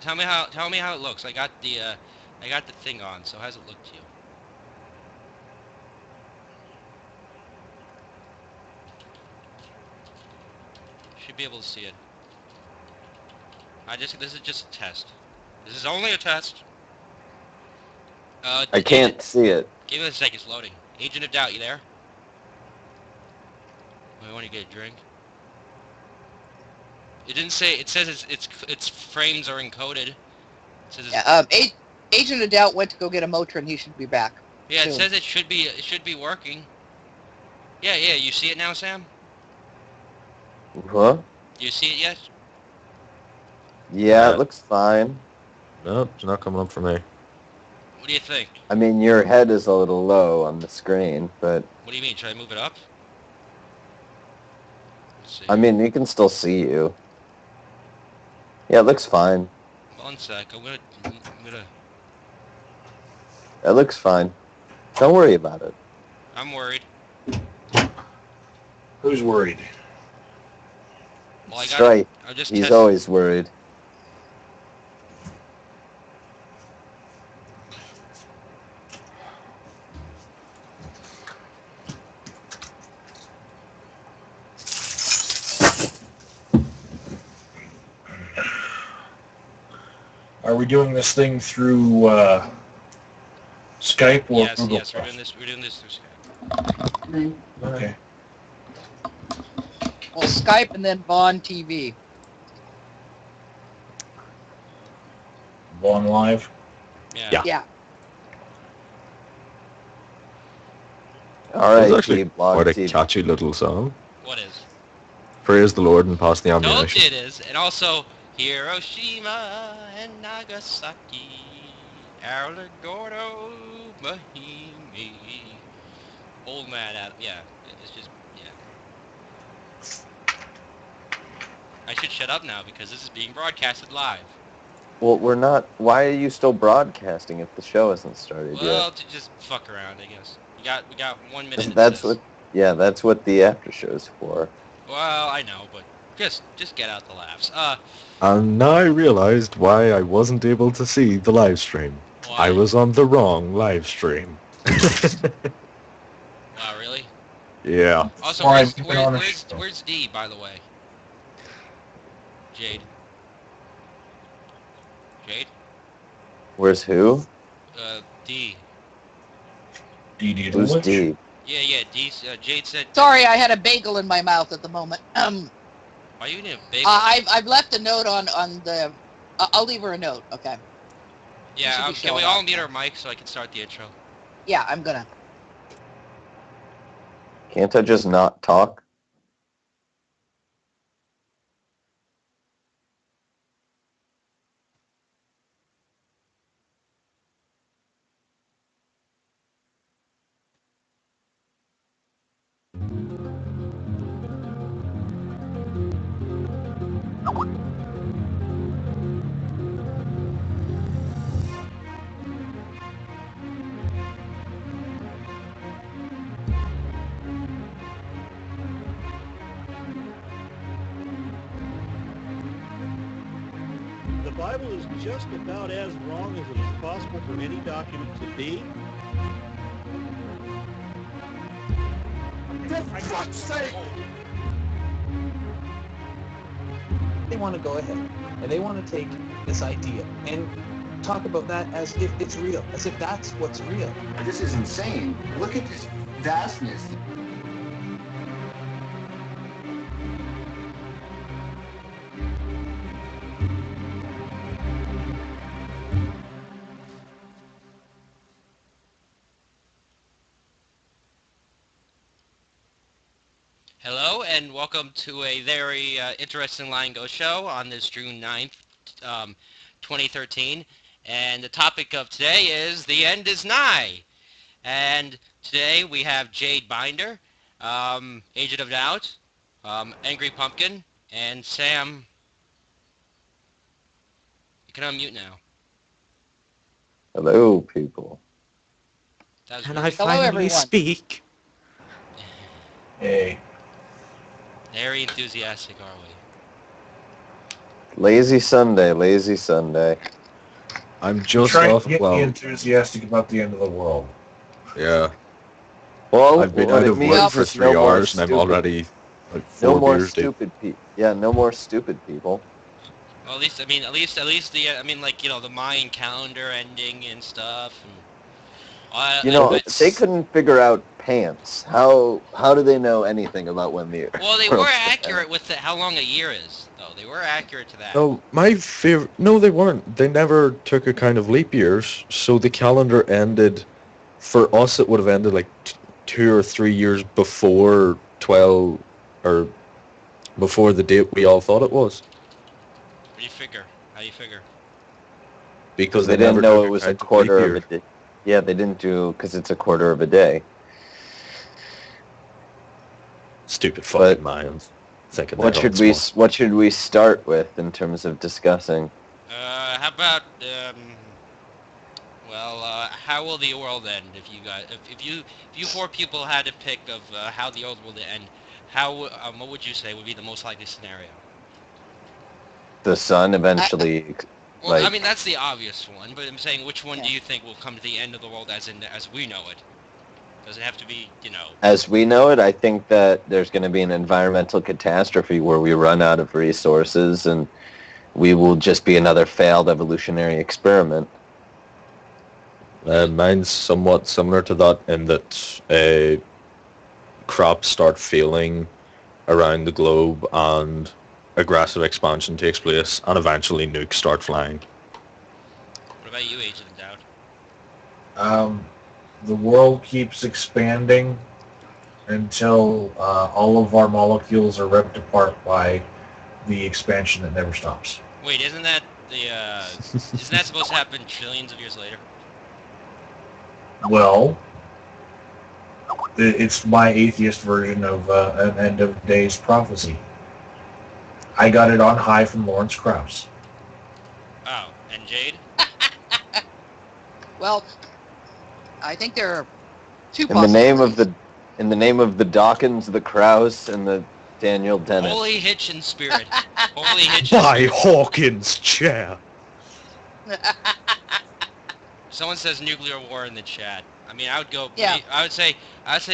Tell me how it looks. I got the thing on. So how's it look to you? Should be able to see it. This is just a test. This is only a test. I can't see it. Give it a second. It's loading. Agent of Doubt, you there? I want to get a drink. It didn't say. It says its frames are encoded. It says Agent of Doubt went to go get a Motrin. He should be back. yeah, soon. it says it should be working. Yeah, you see it now, Sam? Huh? Do you see it yet? Yeah, it looks fine. Nope, it's not coming up for me. What do you think? I mean, your head is a little low on the screen, but... What do you mean? Should I move it up? Let's see. I mean, you can still see you. Yeah, it looks fine. One sec. I'm gonna. It looks fine. Don't worry about it. I'm worried. Who's worried? Well, That's right. He's always worried. Are we doing this thing through Skype or Google? Yes, we're doing this through Skype. Okay. Well, Skype and then Vaughn TV. Vaughn Live? Yeah. All right, It's actually Blog quite a TV. catchy little song. What is? Praise the Lord and pass the No, ammunition. it is, and also Hiroshima and Nagasaki, Aligoro, Mahimi. Old man out. Yeah, it's just I should shut up now because this is being broadcasted live. Well, we're not... Why are you still broadcasting if the show hasn't started Well, yet? to just fuck around, I guess. We got 1 minute. That's what... Yeah, that's what the after show's for. Well, I know, but just get out the laughs. And now I realized why I wasn't able to see the live stream. Why? I was on the wrong live stream. Wow, really? Yeah. Also, Why have you been on the where's show? where's D, by the way? Jade. Where's who? D. D.D. Who's Lynch? D? Yeah, D. Jade said. Sorry, I had a bagel in my mouth at the moment. Why are you eating a bagel? I've left a note on the. I'll leave her a note. Okay. Yeah, should be can we showing all up. mute our mics so I can start the intro? Yeah, I'm gonna. Can't I just not talk? The Bible is just about as wrong as it is possible for any document to be. For fuck's sake! They want to go ahead and they want to take this idea and talk about that as if it's real, as if that's what's real. This is insane. Look at this vastness. Hello, and welcome to a very interesting Line Go show on this June 9th, 2013. And the topic of today is The End is Nigh. And today we have Jade Binder, Agent of Doubt, Angry Pumpkin, and Sam. You can unmute now. Hello, people. That was And really I finally everyone. speak. Hey. very enthusiastic, are we? Lazy Sunday, lazy Sunday. I'm just Trying off. to get me enthusiastic about the end of the world. Yeah. Well, I've been what out it of means work for is 3 no more hours and I'm stupid. already like No 4 more beers deep. stupid people. Yeah, no more stupid people. Well, at least the the Mayan calendar ending and stuff. And, They couldn't figure out pants. How do they know anything about when the well, they were world's gonna accurate end? with how long a year is, though. They were accurate to that. No, my favorite. No, they weren't. They never took a kind of leap years, so the calendar ended. For us, it would have ended like 2 or 3 years before 12, or before the date we all thought it was, What do you figure? How do you figure? because They never didn't know took it was a account leap quarter of year. a day. Yeah, they didn't do because it's a quarter of a day. Stupid But fucking Mayans. Thinking What they're should all we smart. What should we start with in terms of discussing? How about how will the world end if you guys, if you four people had to pick of how the world will end, what would you say would be the most likely scenario? The sun eventually, Well, I like, mean that's the obvious one, but I'm saying which one Yeah. do you think will come to the end of the world as we know it? Does it have to be, as we know it. I think that there's going to be an environmental catastrophe where we run out of resources and we will just be another failed evolutionary experiment. Mine's somewhat similar to that in that crops start failing around the globe and aggressive expansion takes place and eventually nukes start flying. What about you, Agent of Doubt? The world keeps expanding until all of our molecules are ripped apart by the expansion that never stops. Wait, isn't that supposed to happen trillions of years later? Well, it's my atheist version of an end of days prophecy. I got it on high from Lawrence Krauss. Oh, and Jade? Well, I think there are two In the name of possibilities. in the name of the Dawkins, the Krauss, and the Daniel Dennett. Holy hitch in spirit. Holy hitch in By spirit. Hawkins' chair. Someone says nuclear war in the chat. I mean, I would go. Yeah. I would say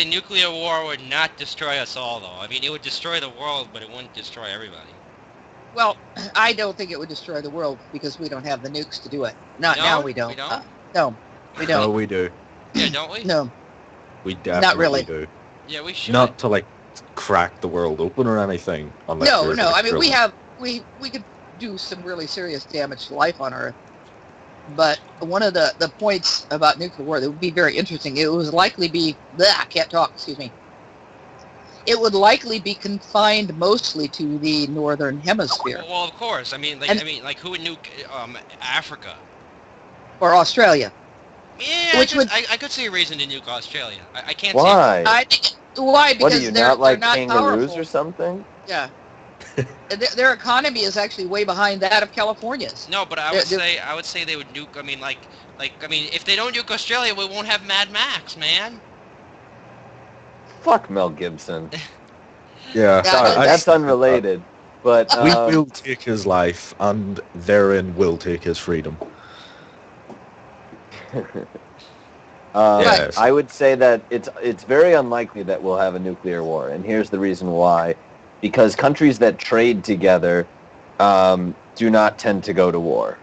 nuclear war would not destroy us all, though. I mean, it would destroy the world, but it wouldn't destroy everybody. Well, I don't think it would destroy the world because we don't have the nukes to do it. Now we don't. We don't? No, we No, don't. we do. Yeah, don't we? No. We definitely really. do. Yeah, we should. Not to like crack the world open or anything. Unless No. you're I mean, drilling. we could do some really serious damage to life on Earth. But one of the points about nuclear war that would be very interesting, it would likely be, I can't talk, excuse me. It would likely be confined mostly to the northern hemisphere Well, of course. I mean, who would nuke Africa? or Australia. Yeah, Which I could see a reason to nuke Australia. I can't Why? I think why? Because What do you they're not like not kangaroos powerful. or something? Yeah. Their economy is actually way behind that of California's. see. No, but I would say they would nuke. I mean, if they don't nuke Australia, we won't have Mad Max, man. Fuck Mel Gibson. Yeah, Sorry, That's unrelated. But we will take his life, and therein will take his freedom. Yes. I would say that it's very unlikely that we'll have a nuclear war, and here's the reason why. Because countries that trade together do not tend to go to war.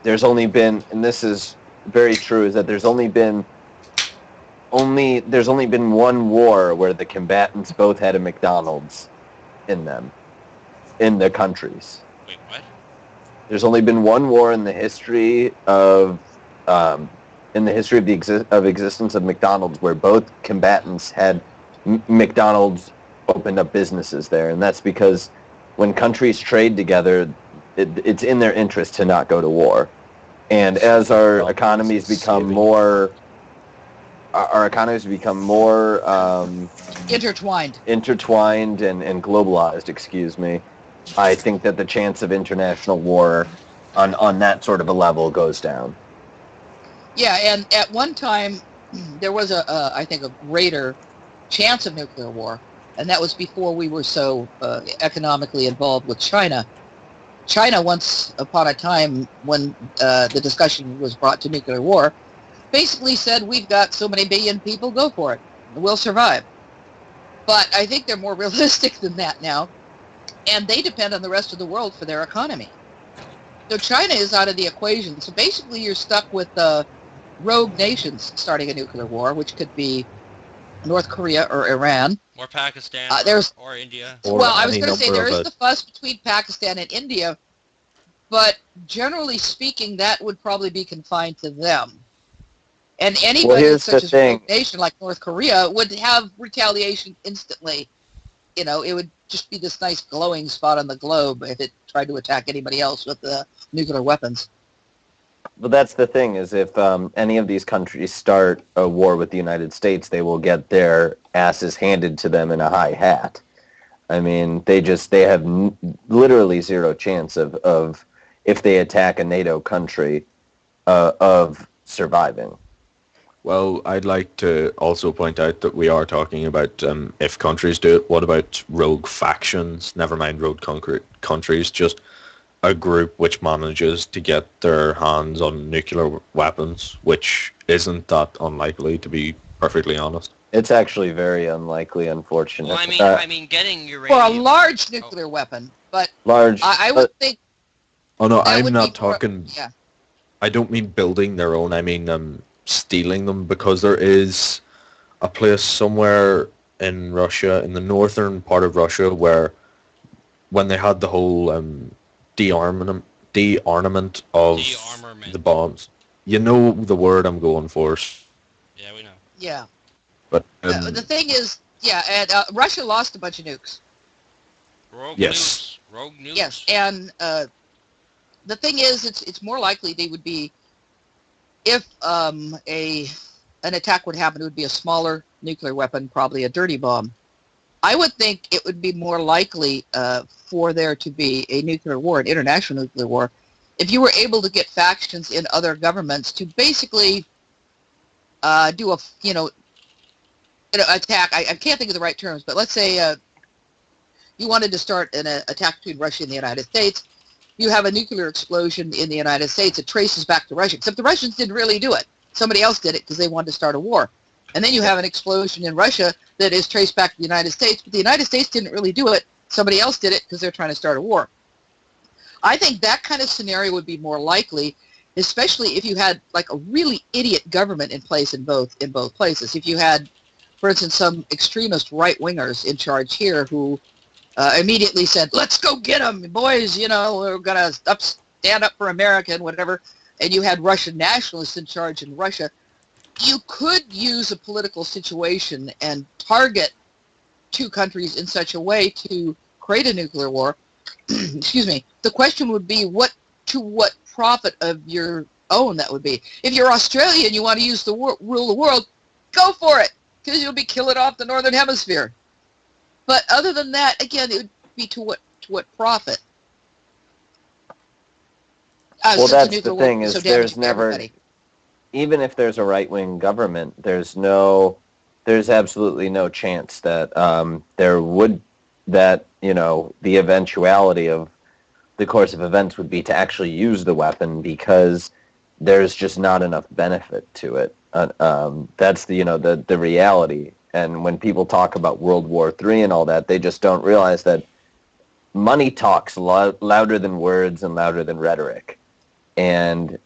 There's only been, and this is very true, is that there's only been one war where the combatants both had a McDonald's in their countries. Wait, what? There's only been one war in the history of the existence of McDonald's where both combatants had McDonald's opened up businesses there, and that's because when countries trade together, it's in their interest to not go to war. And as our economies become more Intertwined. intertwined and globalized, I think that the chance of international war on that sort of a level goes down. Yeah, and at one time there was I think a greater chance of nuclear war, and that was before we were so economically involved with China. China, once upon a time, when the discussion was brought to nuclear war, basically said, we've got so many billion people, go for it. We'll survive. But I think they're more realistic than that now, and they depend on the rest of the world for their economy. So China is out of the equation. So basically you're stuck with rogue nations starting a nuclear war, which could be North Korea or Iran. Or Pakistan or India. Or Well, I was any going to say number there of is the fuss between Pakistan and India, but generally speaking, that would probably be confined to them. And anybody here's such the as a thing. rogue nation like North Korea would have retaliation instantly. You know, it would just be this nice glowing spot on the globe if it tried to attack anybody else with nuclear weapons. Well, that's the thing, is if any of these countries start a war with the United States, they will get their asses handed to them in a high hat. I mean, they have literally zero chance of if they attack a NATO country, of surviving. Well, I'd like to also point out that we are talking about if countries do it. What about rogue factions? Never mind rogue countries, just a group which manages to get their hands on nuclear weapons, which isn't that unlikely, to be perfectly honest. It's actually very unlikely, unfortunate. Well, I mean, getting uranium For a large nuclear weapon, but large. I would think. Oh no, that I'm would not be more- talking. Yeah. I don't mean building their own. I mean stealing them, because there is a place somewhere in Russia, in the northern part of Russia, where when they had the whole dearmament of Dearmament. the bombs, you know the word I'm going for. Yeah, we know. Yeah. But The thing is, yeah, and Russia lost a bunch of nukes. Rogue Yes. nukes. Rogue nukes. Yes, and the thing is, it's more likely they would be, if an attack would happen, it would be a smaller nuclear weapon, probably a dirty bomb. I would think it would be more likely for there to be a nuclear war, an international nuclear war, if you were able to get factions in other governments to basically do attack. I can't think of the right terms, but let's say you wanted to start an attack between Russia and the United States. You have a nuclear explosion in the United States. It traces back to Russia, except the Russians didn't really do it. Somebody else did it because they wanted to start a war. And then you have an explosion in Russia that is traced back to the United States, but the United States didn't really do it. Somebody else did it because they're trying to start a war. I think that kind of scenario would be more likely, especially if you had like a really idiot government in place in both places. If you had, for instance, some extremist right-wingers in charge here who immediately said, let's go get them, boys, we're going to stand up for America and whatever, and you had Russian nationalists in charge in Russia, you could use a political situation and target two countries in such a way to create a nuclear war. Excuse me. The question would be to what profit of your own that would be. If you're Australia and you want to use rule the world, go for it, because you'll be killing off the northern hemisphere. But other than that, again, it would be to what profit? Well, that's the thing, is there's never, even if there's a right-wing government, there's absolutely no chance that the eventuality of the course of events would be to actually use the weapon, because there's just not enough benefit to it. That's the reality. And when people talk about World War III and all that, they just don't realize that money talks louder than words and louder than rhetoric. And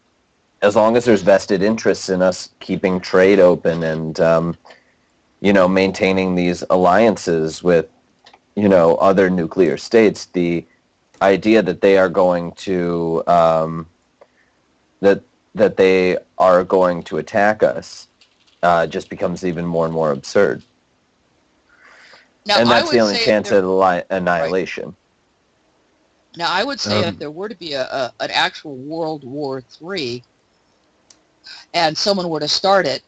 as long as there's vested interests in us keeping trade open and, maintaining these alliances with, other nuclear states, the idea that they are going to, that they are going to attack us just becomes even more and more absurd. Now, and that's the only chance at annihilation. Right. Now, I would say if there were to be an actual World War III and someone were to start it,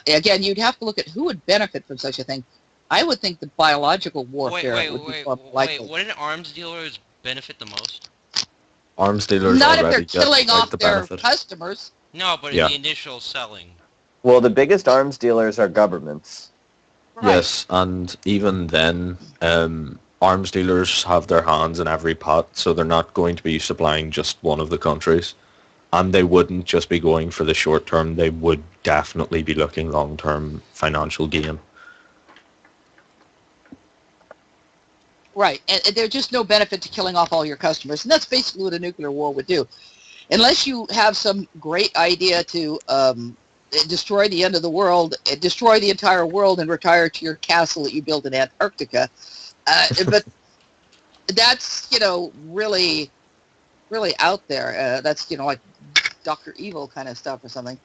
again, you'd have to look at who would benefit from such a thing. I would think the biological warfare would be more likely. Wait, wouldn't arms dealers benefit the most? Arms dealers not if already they're killing get, off the their benefit. customers. No, but in the initial selling. Well, the biggest arms dealers are governments. Right. Yes, and even then, arms dealers have their hands in every pot, so they're not going to be supplying just one of the countries. And they wouldn't just be going for the short term, they would definitely be looking long-term financial gain. Right, and there's just no benefit to killing off all your customers, and that's basically what a nuclear war would do. Unless you have some great idea to destroy the end of the world, destroy the entire world, and retire to your castle that you built in Antarctica. But that's, really, really out there. That's, like Dr. Evil kind of stuff or something.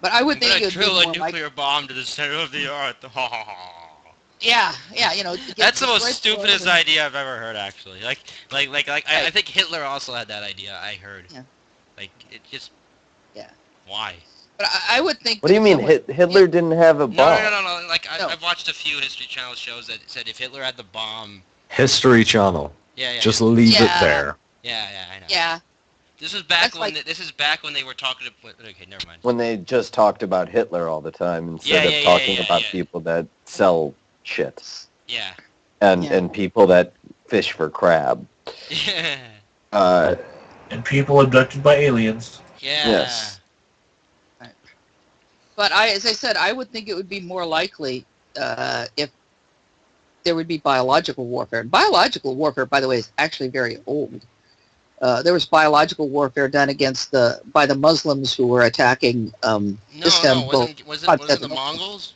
But I would think it would be drill a more nuclear bomb to the center of the earth. Yeah, That's the most destroy the world stupidest and- idea I've ever heard, actually. I think Hitler also had that idea, I heard. Yeah. Like, it just... Yeah. Why? But I would think... What do you mean Hitler didn't have a bomb? No. Like, No. I've watched a few History Channel shows that said if Hitler had the bomb... History Channel. Yeah. Just leave it Yeah. there. Yeah, I know. Yeah. This was back That's when like- this is back when they were talking to... Okay, never mind. When they just talked about Hitler all the time instead Yeah, of talking yeah, about yeah. people that sell shit Yeah. and people that fish for crab. Yeah. And people abducted by aliens. Yeah. Yes. But as I said, I would think it would be more likely if there would be biological warfare. And biological warfare, by the way, is actually very old. There was biological warfare done by the Muslims who were attacking Istanbul. Wasn't the Mongols?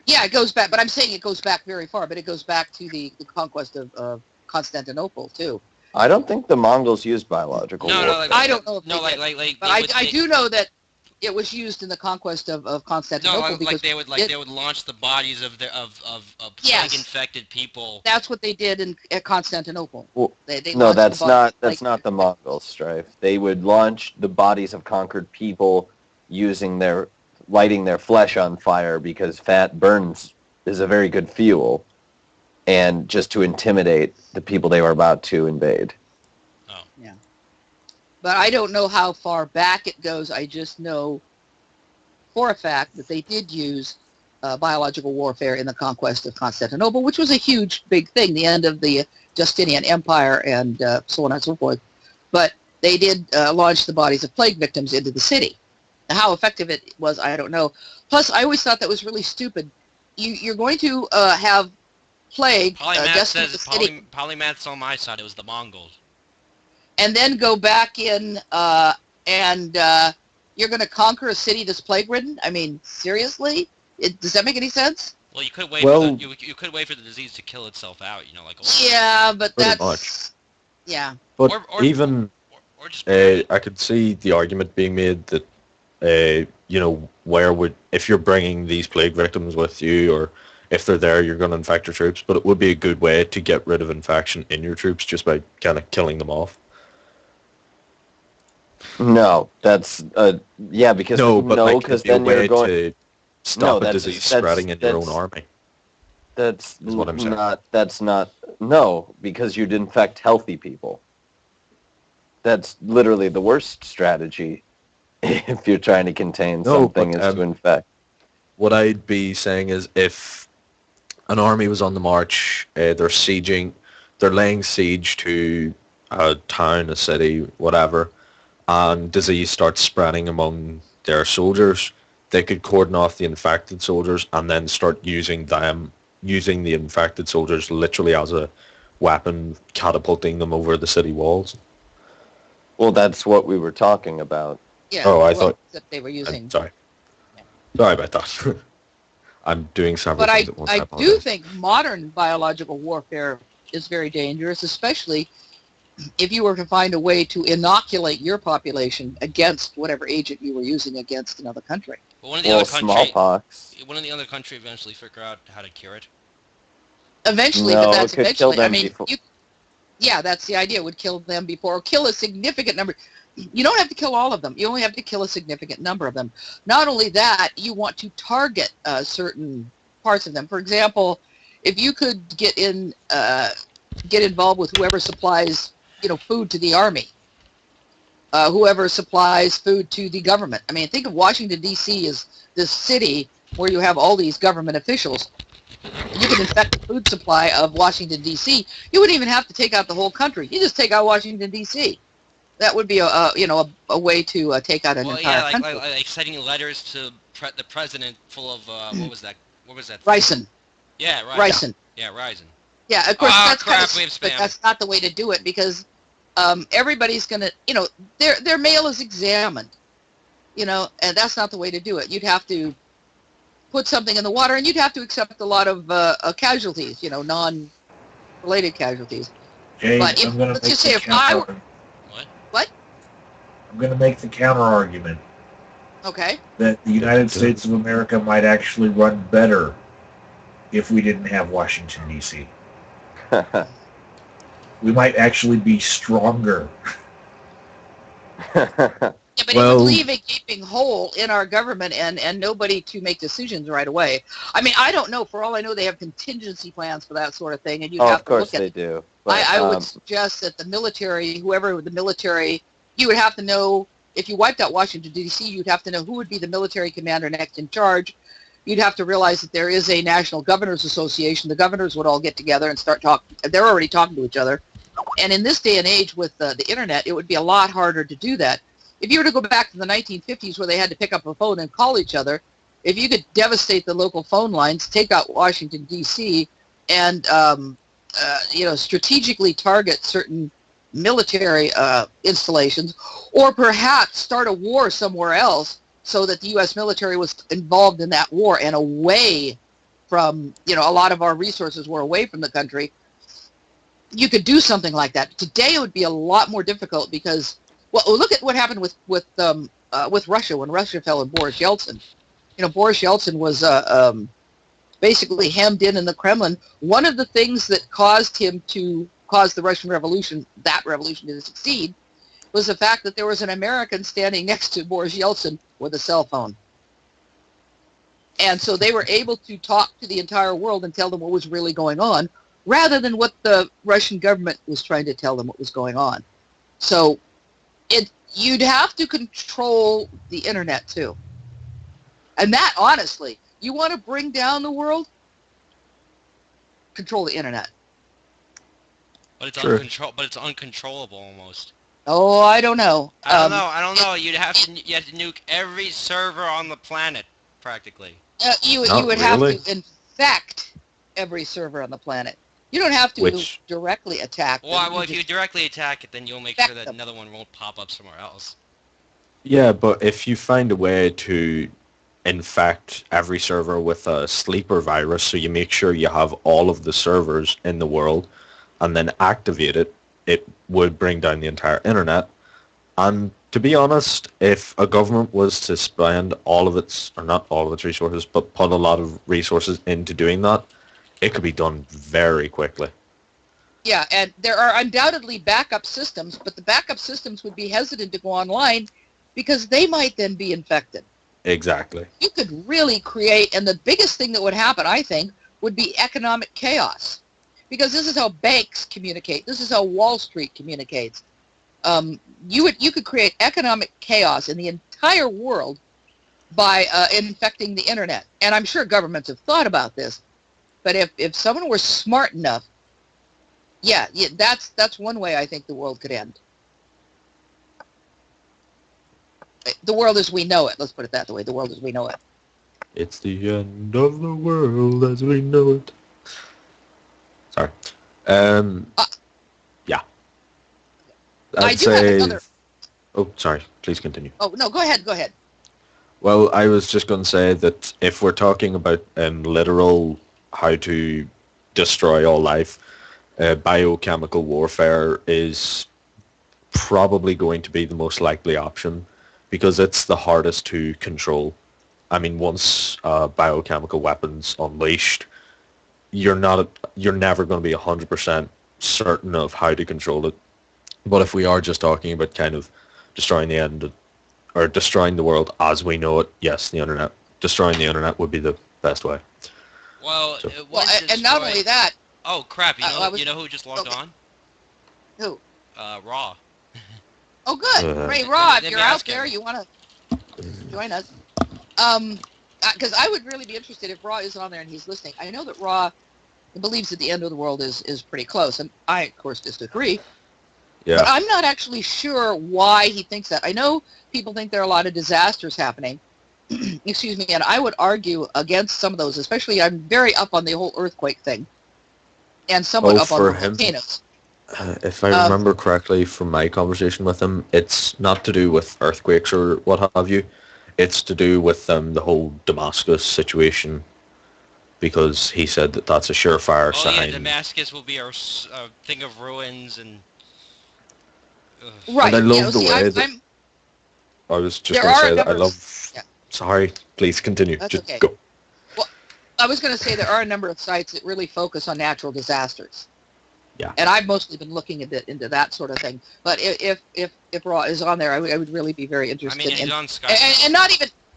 Yeah, it goes back, but I'm saying it goes back very far. But it goes back to the conquest of Constantinople too. I don't think the Mongols used biological warfare. I don't know if No, they like, did. But I do know that it was used in the conquest of Constantinople No, because they would launch the bodies of Yes. plague-infected people. that's what they did at Constantinople. Well, They No, launched that's the not bodies, that's not the Mongols, Strife. They would launch the bodies of conquered people lighting their flesh on fire because fat burns is a very good fuel, and just to intimidate the people they were about to invade. But I don't know how far back it goes. I just know for a fact that they did use biological warfare in the conquest of Constantinople, which was a huge, big thing, the end of the Justinian Empire and so on and so forth. But they did launch the bodies of plague victims into the city. How effective it was, I don't know. Plus, I always thought that was really stupid. You're going to have plague decimate the city. Polymath's on my side. It was the Mongols. And then go back in and you're going to conquer a city that's plague-ridden? I mean, seriously? Does that make any sense? Well, you could wait. Well- You could wait for the disease to kill itself out. Like. Yeah, but Pretty that's... much. Yeah. But Or- even Or just. I could see the argument being made that if you're bringing these plague victims with you, or if they're there, you're going to infect your troops. But it would be a good way to get rid of infection in your troops just by kind of killing them off. No, that's because it'd be a then you're way going. to stop a that's- disease that's- spreading in your own that's- army. That's is what I'm saying. No, because you'd infect healthy people. That's literally the worst strategy if you're trying to contain No, something but, is to infect. What I'd be saying is if an army was on the march, they're laying siege to a town, a city, whatever, and disease starts spreading among their soldiers, they could cordon off the infected soldiers and then start using the infected soldiers literally as a weapon, catapulting them over the city walls. Well, that's what we were talking about. Yeah. Oh, I thought- that they were using. Sorry about that. I'm doing several But things at once. I do apologize. think modern biological warfare is very dangerous, especially if you were to find a way to inoculate your population against whatever agent you were using against another country. But one of the Well, other country. smallpox. Wouldn't the other country eventually figure out how to cure it? Eventually, No, but it that's could kill eventually. them I mean, before. that's the idea. It would kill them before, or kill a significant number. You don't have to kill all of them. You only have to kill a significant number of them. Not only that, you want to target certain parts of them. For example, if you could get involved with whoever supplies, food to the army, whoever supplies food to the government. I mean, think of Washington, D.C. as this city where you have all these government officials. you could infect the food supply of Washington, D.C., you wouldn't even have to take out the whole country. You just take out Washington, D.C. That would be a way to take out an Well, entire yeah, country. like sending letters to the president full of what was that? What was that? Ricin. Yeah, right. Ricin. Yeah, Ryzen. Yeah, of course, Oh, that's kind crap, of, we have but spam. that's not the way to do it because everybody's going to, their mail is examined, and that's not the way to do it. You'd have to put something in the water, and you'd have to accept a lot of casualties, non-related casualties. Jade, But I'm going to let's make just the say if I were, counter. what? I'm going to make the counter argument Okay. that the United States of America might actually run better if we didn't have Washington, D.C. We might actually be stronger. Yeah, but it Well- would leave a gaping hole in our government and nobody to make decisions right away. I mean, I don't know. For all I know, they have contingency plans for that sort of thing, and you'd Oh, have of to course look at they it. do. But, I would suggest that the military, whoever the military, you would have to know, if you wiped out Washington, D.C., you'd have to know who would be the military commander next in charge. You'd have to realize that there is a National Governors Association. The governors would all get together and start talking. They're already talking to each other. And in this day and age with the internet, it would be a lot harder to do that. If you were to go back to the 1950s where they had to pick up a phone and call each other, if you could devastate the local phone lines, take out Washington, D.C., and strategically target certain military installations, or perhaps start a war somewhere else so that the U.S. military was involved in that war and away from, a lot of our resources were away from the country, you could do something like that. Today it would be a lot more difficult because, well, look at what happened with Russia when Russia fell and Boris Yeltsin. Boris Yeltsin was basically hemmed in the Kremlin. One of the things that caused him to cause the Russian Revolution, that revolution to succeed, was the fact that there was an American standing next to Boris Yeltsin with a cell phone. And so they were able to talk to the entire world and tell them what was really going on, rather than what the Russian government was trying to tell them what was going on. So you'd have to control the internet too. And that, honestly, you want to bring down the world? Control the internet. But it's Sure. But it's uncontrollable almost. Oh, I don't know. I don't know. You have to nuke every server on the planet, practically. You Not would really. have to infect every server on the planet. You don't have to Which- directly attack them. Well, if just- you directly attack it, then you'll make Infect sure that them. another one won't pop up somewhere else. Yeah, but if you find a way to infect every server with a sleeper virus, so you make sure you have all of the servers in the world, and then activate it, it would bring down the entire internet. And to be honest, if a government was to spend all of its, or not all of its resources, but put a lot of resources into doing that, it could be done very quickly. Yeah, and there are undoubtedly backup systems, but the backup systems would be hesitant to go online because they might then be infected. Exactly. You could really create, and the biggest thing that would happen, I think, would be economic chaos. Because this is how banks communicate. This is how Wall Street communicates. You could create economic chaos in the entire world by infecting the internet. And I'm sure governments have thought about this. But if someone were smart enough, yeah, that's one way I think the world could end. The world as we know it. Let's put it that way. The world as we know it. It's the end of the world as we know it. Sorry. Yeah. I do have another. Oh, sorry. Please continue. Oh no, go ahead. Well, I was just going to say that if we're talking about literal how to destroy all life, biochemical warfare is probably going to be the most likely option because it's the hardest to control. I mean, once biochemical weapons unleashed, you're never going to be 100% certain of how to control it. But if we are just talking about kind of destroying the world as we know it, yes, destroying the internet would be the best way. Well, So- it Well, was and not destroyed- only that. Oh crap! I was- You know who just logged okay. on? Who? Raw. Oh, good. Uh, Ray Rob, Let me you're out ask him. there. You want to join us? because I would really be interested if Raw is on there and he's listening. I know that Raw believes that the end of the world is pretty close, and I, of course, disagree. Yeah. But I'm not actually sure why he thinks that. I know people think there are a lot of disasters happening. Excuse me, and I would argue against some of those, especially I'm very up on the whole earthquake thing and somewhat up on for him, volcanoes. if I remember correctly from my conversation with him, it's not to do with earthquakes or what have you. It's to do with the whole Damascus situation, because he said that that's a surefire Oh yeah, sign. Damascus will be our thing of ruins and. Right. And I love the see, way that I'm, I was just there going to are a say that I number of- love. yeah. Sorry, please continue. That's Just okay. go. Well, I was going to say there are a number of sites that really focus on natural disasters. Yeah. And I've mostly been looking into that sort of thing. But if Raw is on there, I would really be very I interested. mean, he's on Skype. And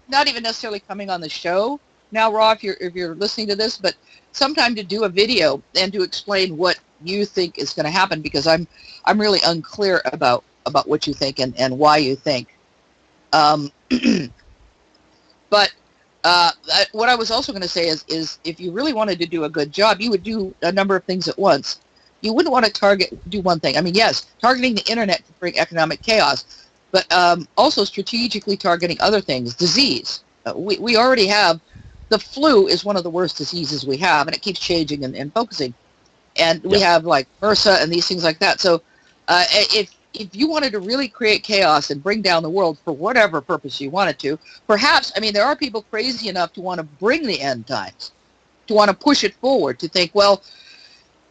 not even necessarily coming on the show now, Raw, if you're listening to this, but sometime to do a video and to explain what you think is going to happen, because I'm really unclear about what you think and why you think. But what I was also going to say is if you really wanted to do a good job, you would do a number of things at once. You wouldn't want to do one thing. I mean, yes, targeting the internet to bring economic chaos, but also strategically targeting other things. Disease. We already have, the flu is one of the worst diseases we have, and it keeps changing and focusing. And we have like MRSA and these things like that. So if you wanted to really create chaos and bring down the world for whatever purpose you wanted to, perhaps, I mean, there are people crazy enough to want to bring the end times, to want to push it forward, to think, well,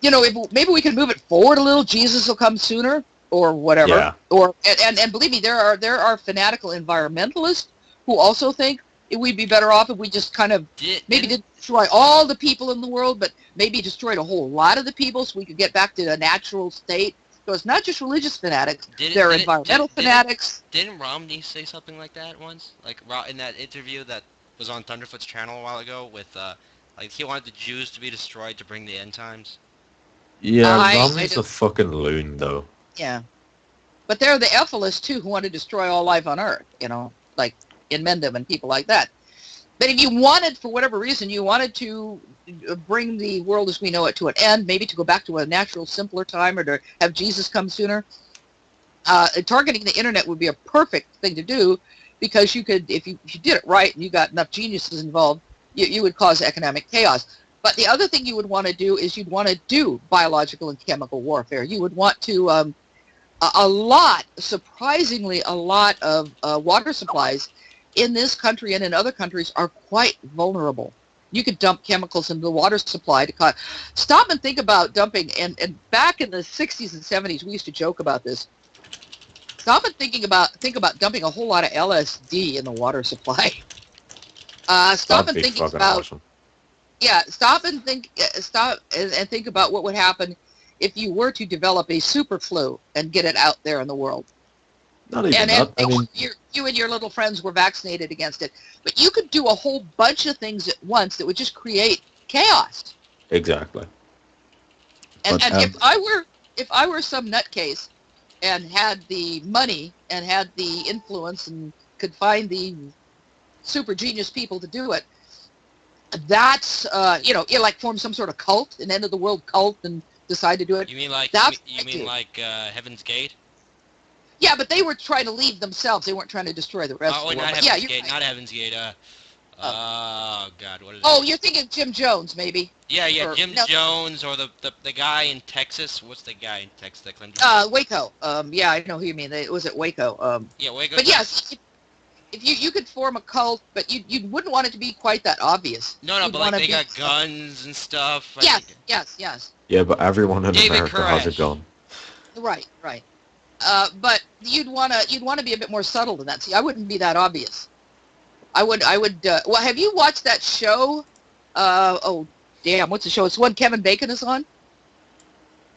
you know, maybe we can move it forward a little. Jesus will come sooner, or whatever. Yeah. Or and believe me, there are fanatical environmentalists who also think we'd be better off if we just kind of didn't destroy all the people in the world, but maybe destroyed a whole lot of the people so we could get back to a natural state. So it's not just religious fanatics; there are environmental fanatics. Didn't Romney say something like that once? Like in that interview that was on Thunderfoot's channel a while ago with like he wanted the Jews to be destroyed to bring the end times. Yeah, Romney's a fucking loon, though. Yeah. But there are the Ethelists, too, who want to destroy all life on Earth, you know, like in Mendham and people like that. But if you wanted, for whatever reason, you wanted to bring the world as we know it to an end, maybe to go back to a natural, simpler time, or to have Jesus come sooner, targeting the internet would be a perfect thing to do, because you could, if you did it right and you got enough geniuses involved, you would cause economic chaos. But the other thing you would want to do is you'd want to do biological and chemical warfare. You would want to, surprisingly a lot of water supplies in this country and in other countries are quite vulnerable. You could dump chemicals into the water supply to cause. Stop and think about dumping, and back in the 60s and 70s, we used to joke about this. Stop and think about dumping a whole lot of LSD in the water supply. Stop and think about. Awesome. Yeah, stop and think about what would happen if you were to develop a super flu and get it out there in the world. Not even that. I mean, you and your little friends were vaccinated against it, but you could do a whole bunch of things at once that would just create chaos. Exactly. And But, if I were some nutcase and had the money and had the influence and could find the super genius people to do it, that's you like form some sort of cult, an end of the world cult, and decide to do it. You mean like Heaven's Gate? Yeah, but they were trying to leave themselves. They weren't trying to destroy the rest of the world. Not But Heaven's you're Gate, right. not Heaven's Gate. Oh God, what is it? Oh, you're thinking Jim Jones, maybe? Yeah, or- Jim no. Jones or the guy in Texas. What's the guy in Texas that claimed? Waco. Yeah, I know who you mean. It was at Waco. Yeah, Waco. But yes, if you could form a cult, but you wouldn't want it to be quite that obvious. No, You'd but like wanna they be- got guns and stuff. Yes. yeah, but everyone in David America has a Koresh. gun. Right. But you'd wanna be a bit more subtle than that. See, I wouldn't be that obvious. I would. Well, have you watched that show? Oh, damn, what's the show? It's the one Kevin Bacon is on,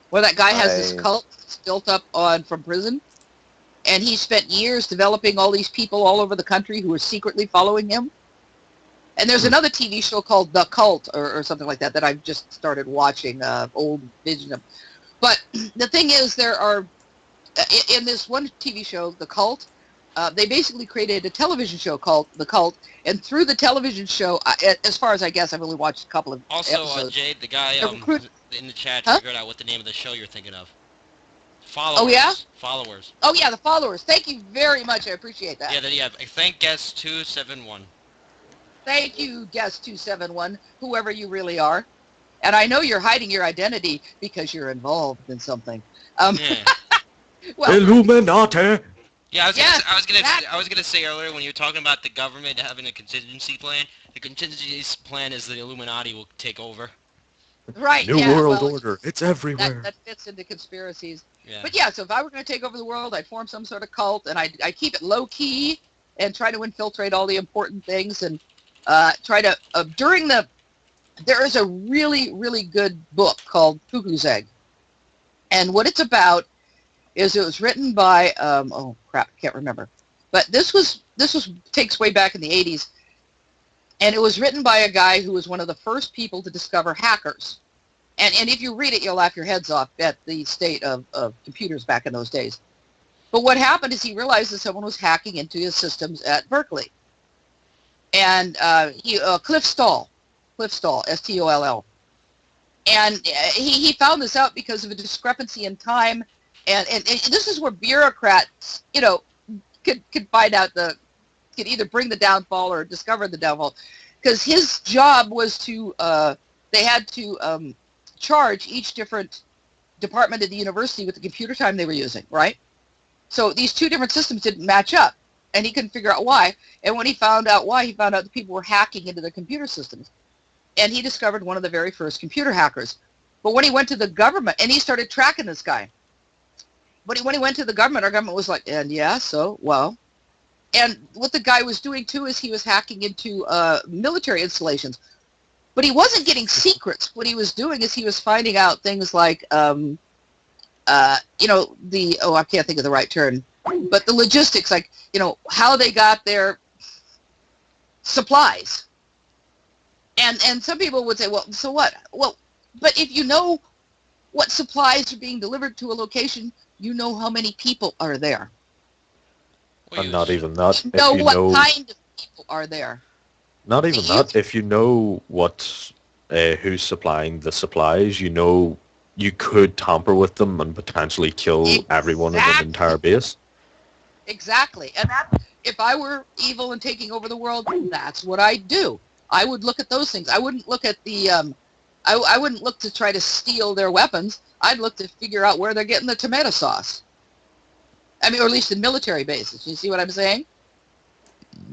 where that guy has this cult that's built up from prison, and he spent years developing all these people all over the country who are secretly following him. And there's another TV show called The Cult or something like that I've just started watching, old vision of. But the thing is, there are in this one TV show, The Cult, they basically created a television show called The Cult, and through the television show, as far as I guess, I've only watched a couple of Also, episodes. Jade, the guy The recruit- in the chat Huh? figured out what the name of the show you're thinking of. Followers. Oh, yeah? Followers. Oh, yeah, The Followers. Thank you very much. I appreciate that. Yeah, thank guest 271. Thank you, guest 271, whoever you really are. And I know you're hiding your identity because you're involved in something. Yeah. Well, Illuminati! Yeah, Yes, I was gonna say earlier when you were talking about the government having a contingency plan, the contingency plan is the Illuminati will take over. right, New yeah, World well, Order. It's everywhere. that fits into conspiracies. Yeah. But yeah, so if I were going to take over the world, I'd form some sort of cult, and I'd keep it low-key and try to infiltrate all the important things and try to, there is a really, really good book called Cuckoo's Egg. And what it's about is it was written by, oh crap, I can't remember. But this takes way back in the 80s. And it was written by a guy who was one of the first people to discover hackers. And if you read it, you'll laugh your heads off at the state of computers back in those days. But what happened is he realized that someone was hacking into his systems at Berkeley. And Cliff Stoll, S-T-O-L-L. And he found this out because of a discrepancy in time. And this is where bureaucrats, could find out could either bring the downfall or discover the downfall. Because his job was to, they had to charge each different department of the university with the computer time they were using, right? So these two different systems didn't match up, and he couldn't figure out why. And when he found out why, he found out that people were hacking into their computer systems. And he discovered one of the very first computer hackers. But when he went to the government, and he started tracking this guy. But when he went to the government, our government was like, and yeah, so, well. And what the guy was doing, too, is he was hacking into military installations. But he wasn't getting secrets. What he was doing is he was finding out things like, I can't think of the right term, but the logistics, like, how they got their supplies. And some people would say, well, so what? Well, but if you know what supplies are being delivered to a location, you know how many people are there. Well, And not even that. You know If you what know, kind of people are there. not even you- that. If you know who's supplying the supplies, you could tamper with them and potentially kill everyone in an Exactly. entire base. Exactly. And if I were evil and taking over the world, that's what I'd do. I would look at those things. I wouldn't look at the, I wouldn't look to try to steal their weapons. I'd look to figure out where they're getting the tomato sauce. I mean, or at least in military bases. You see what I'm saying?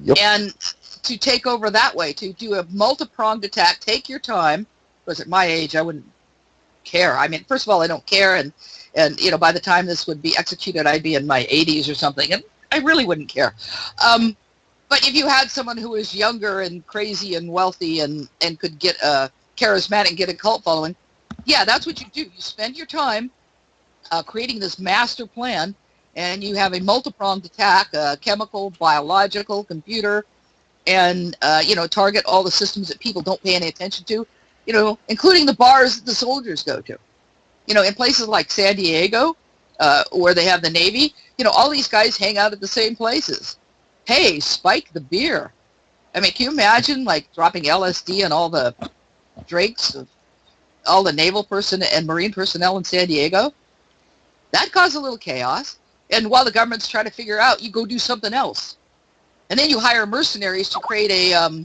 Yep. And to take over that way, to do a multi-pronged attack, take your time. Because at my age, I wouldn't care. I mean, first of all, I don't care. And by the time this would be executed, I'd be in my 80s or something. And I really wouldn't care. But if you had someone who was younger and crazy and wealthy and could get charismatic and get a cult following, yeah, that's what you do. You spend your time creating this master plan, and you have a multi-pronged attack, chemical, biological, computer, and, target all the systems that people don't pay any attention to, including the bars that the soldiers go to. In places like San Diego, where they have the Navy, all these guys hang out at the same places. Hey, spike the beer. I mean, can you imagine, like, dropping LSD on all the drinks of all the naval and Marine personnel in San Diego? That caused a little chaos. And while the government's trying to figure out, you go do something else. And then you hire mercenaries to create a,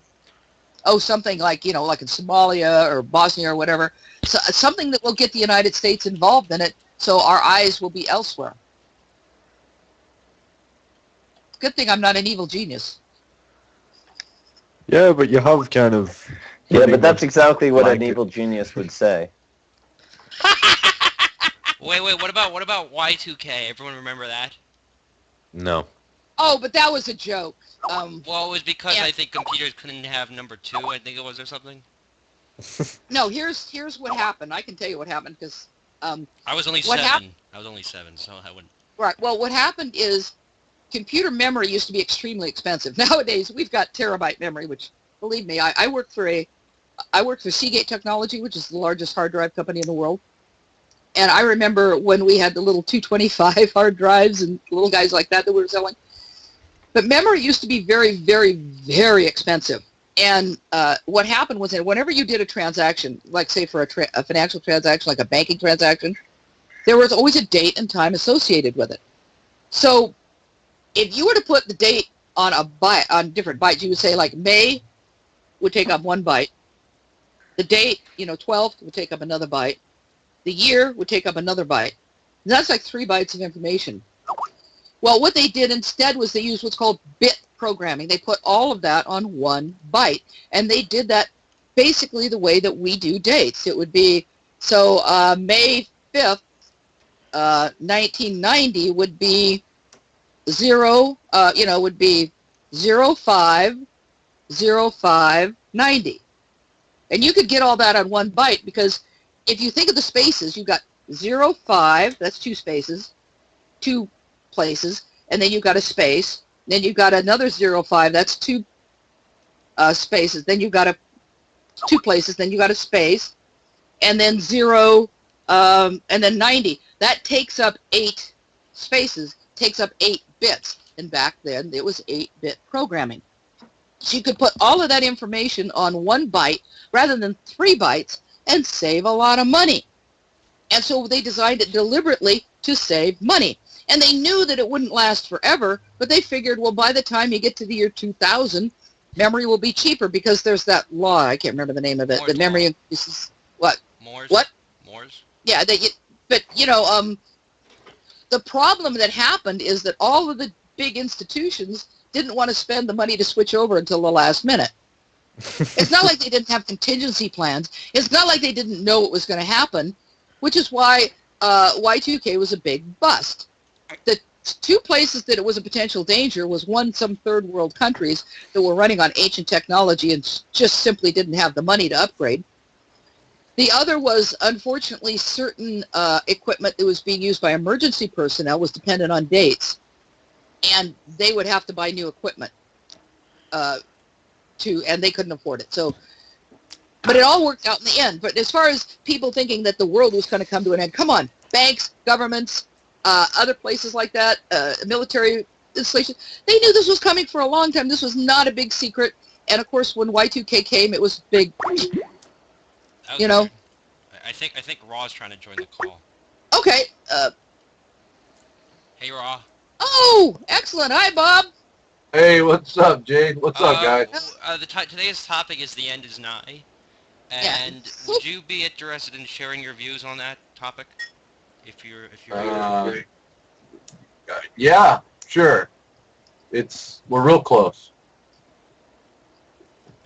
something like, like in Somalia or Bosnia or whatever, so, something that will get the United States involved in it so our eyes will be elsewhere. Good thing I'm not an evil genius. Yeah, but you have kind of... Yeah, but that's exactly what an blanket. evil genius would say. Wait, what about Y2K? Everyone remember that? No. Oh, but that was a joke. Well, it was because Yeah. I think computers couldn't have number 2, I think it was, or something. No, here's what happened. I can tell you what happened because, I was only What 7. I was only 7, so I wouldn't. right. Well, what happened is computer memory used to be extremely expensive. Nowadays, we've got terabyte memory, which, believe me, I work for Seagate Technology, which is the largest hard drive company in the world. And I remember when we had the little 225 hard drives and little guys like that we were selling. But memory used to be very, very, very expensive. And what happened was that whenever you did a transaction, like say for a financial transaction, like a banking transaction, there was always a date and time associated with it. So if you were to put the date on on different bytes, you would say like May would take up 1 byte. The date, 12th would take up another byte. The year would take up another byte. And that's like 3 bytes of information. Well, what they did instead was they used what's called bit programming. They put all of that on 1 byte. And they did that basically the way that we do dates. It would be, so May 5th, 1990 would be 050590. And you could get all that on 1 byte because if you think of the spaces, you've got 05, that's 2 spaces, 2 places, and then you've got a space, then you've got another 05, that's 2 spaces, then you've got 2 places, then you've got a space, and then 0, and then 90. That takes up 8 spaces, takes up 8 bits, and back then it was 8-bit programming. So you could put all of that information on 1 byte rather than 3 bytes and save a lot of money. And so they designed it deliberately to save money. And they knew that it wouldn't last forever, but they figured, well, by the time you get to the year 2000, memory will be cheaper because there's that law, I can't remember the name of it, Moore's the memory law. increases, what? Moore's? What? Moore's? Yeah, but, the problem that happened is that all of the big institutions didn't want to spend the money to switch over until the last minute. It's not like they didn't have contingency plans. It's not like they didn't know what was going to happen, which is why Y2K was a big bust. The 2 places that it was a potential danger was one, some third world countries that were running on ancient technology and just simply didn't have the money to upgrade. The other was, unfortunately, certain equipment that was being used by emergency personnel was dependent on dates, and they would have to buy new equipment and they couldn't afford it. So, but it all worked out in the end. But as far as people thinking that the world was going to come to an end, come on, banks, governments, other places like that, military installations, they knew this was coming for a long time. This was not a big secret. And of course, when Y2K came, it was big. Okay. I think Raw's trying to join the call. Okay. Hey, Raw. Oh, excellent. Hi, Bob. Hey, what's up, Jade? What's up, guys? Today's topic is the end is nigh. And would you be interested in sharing your views on that topic? If you're Yeah, sure. We're real close.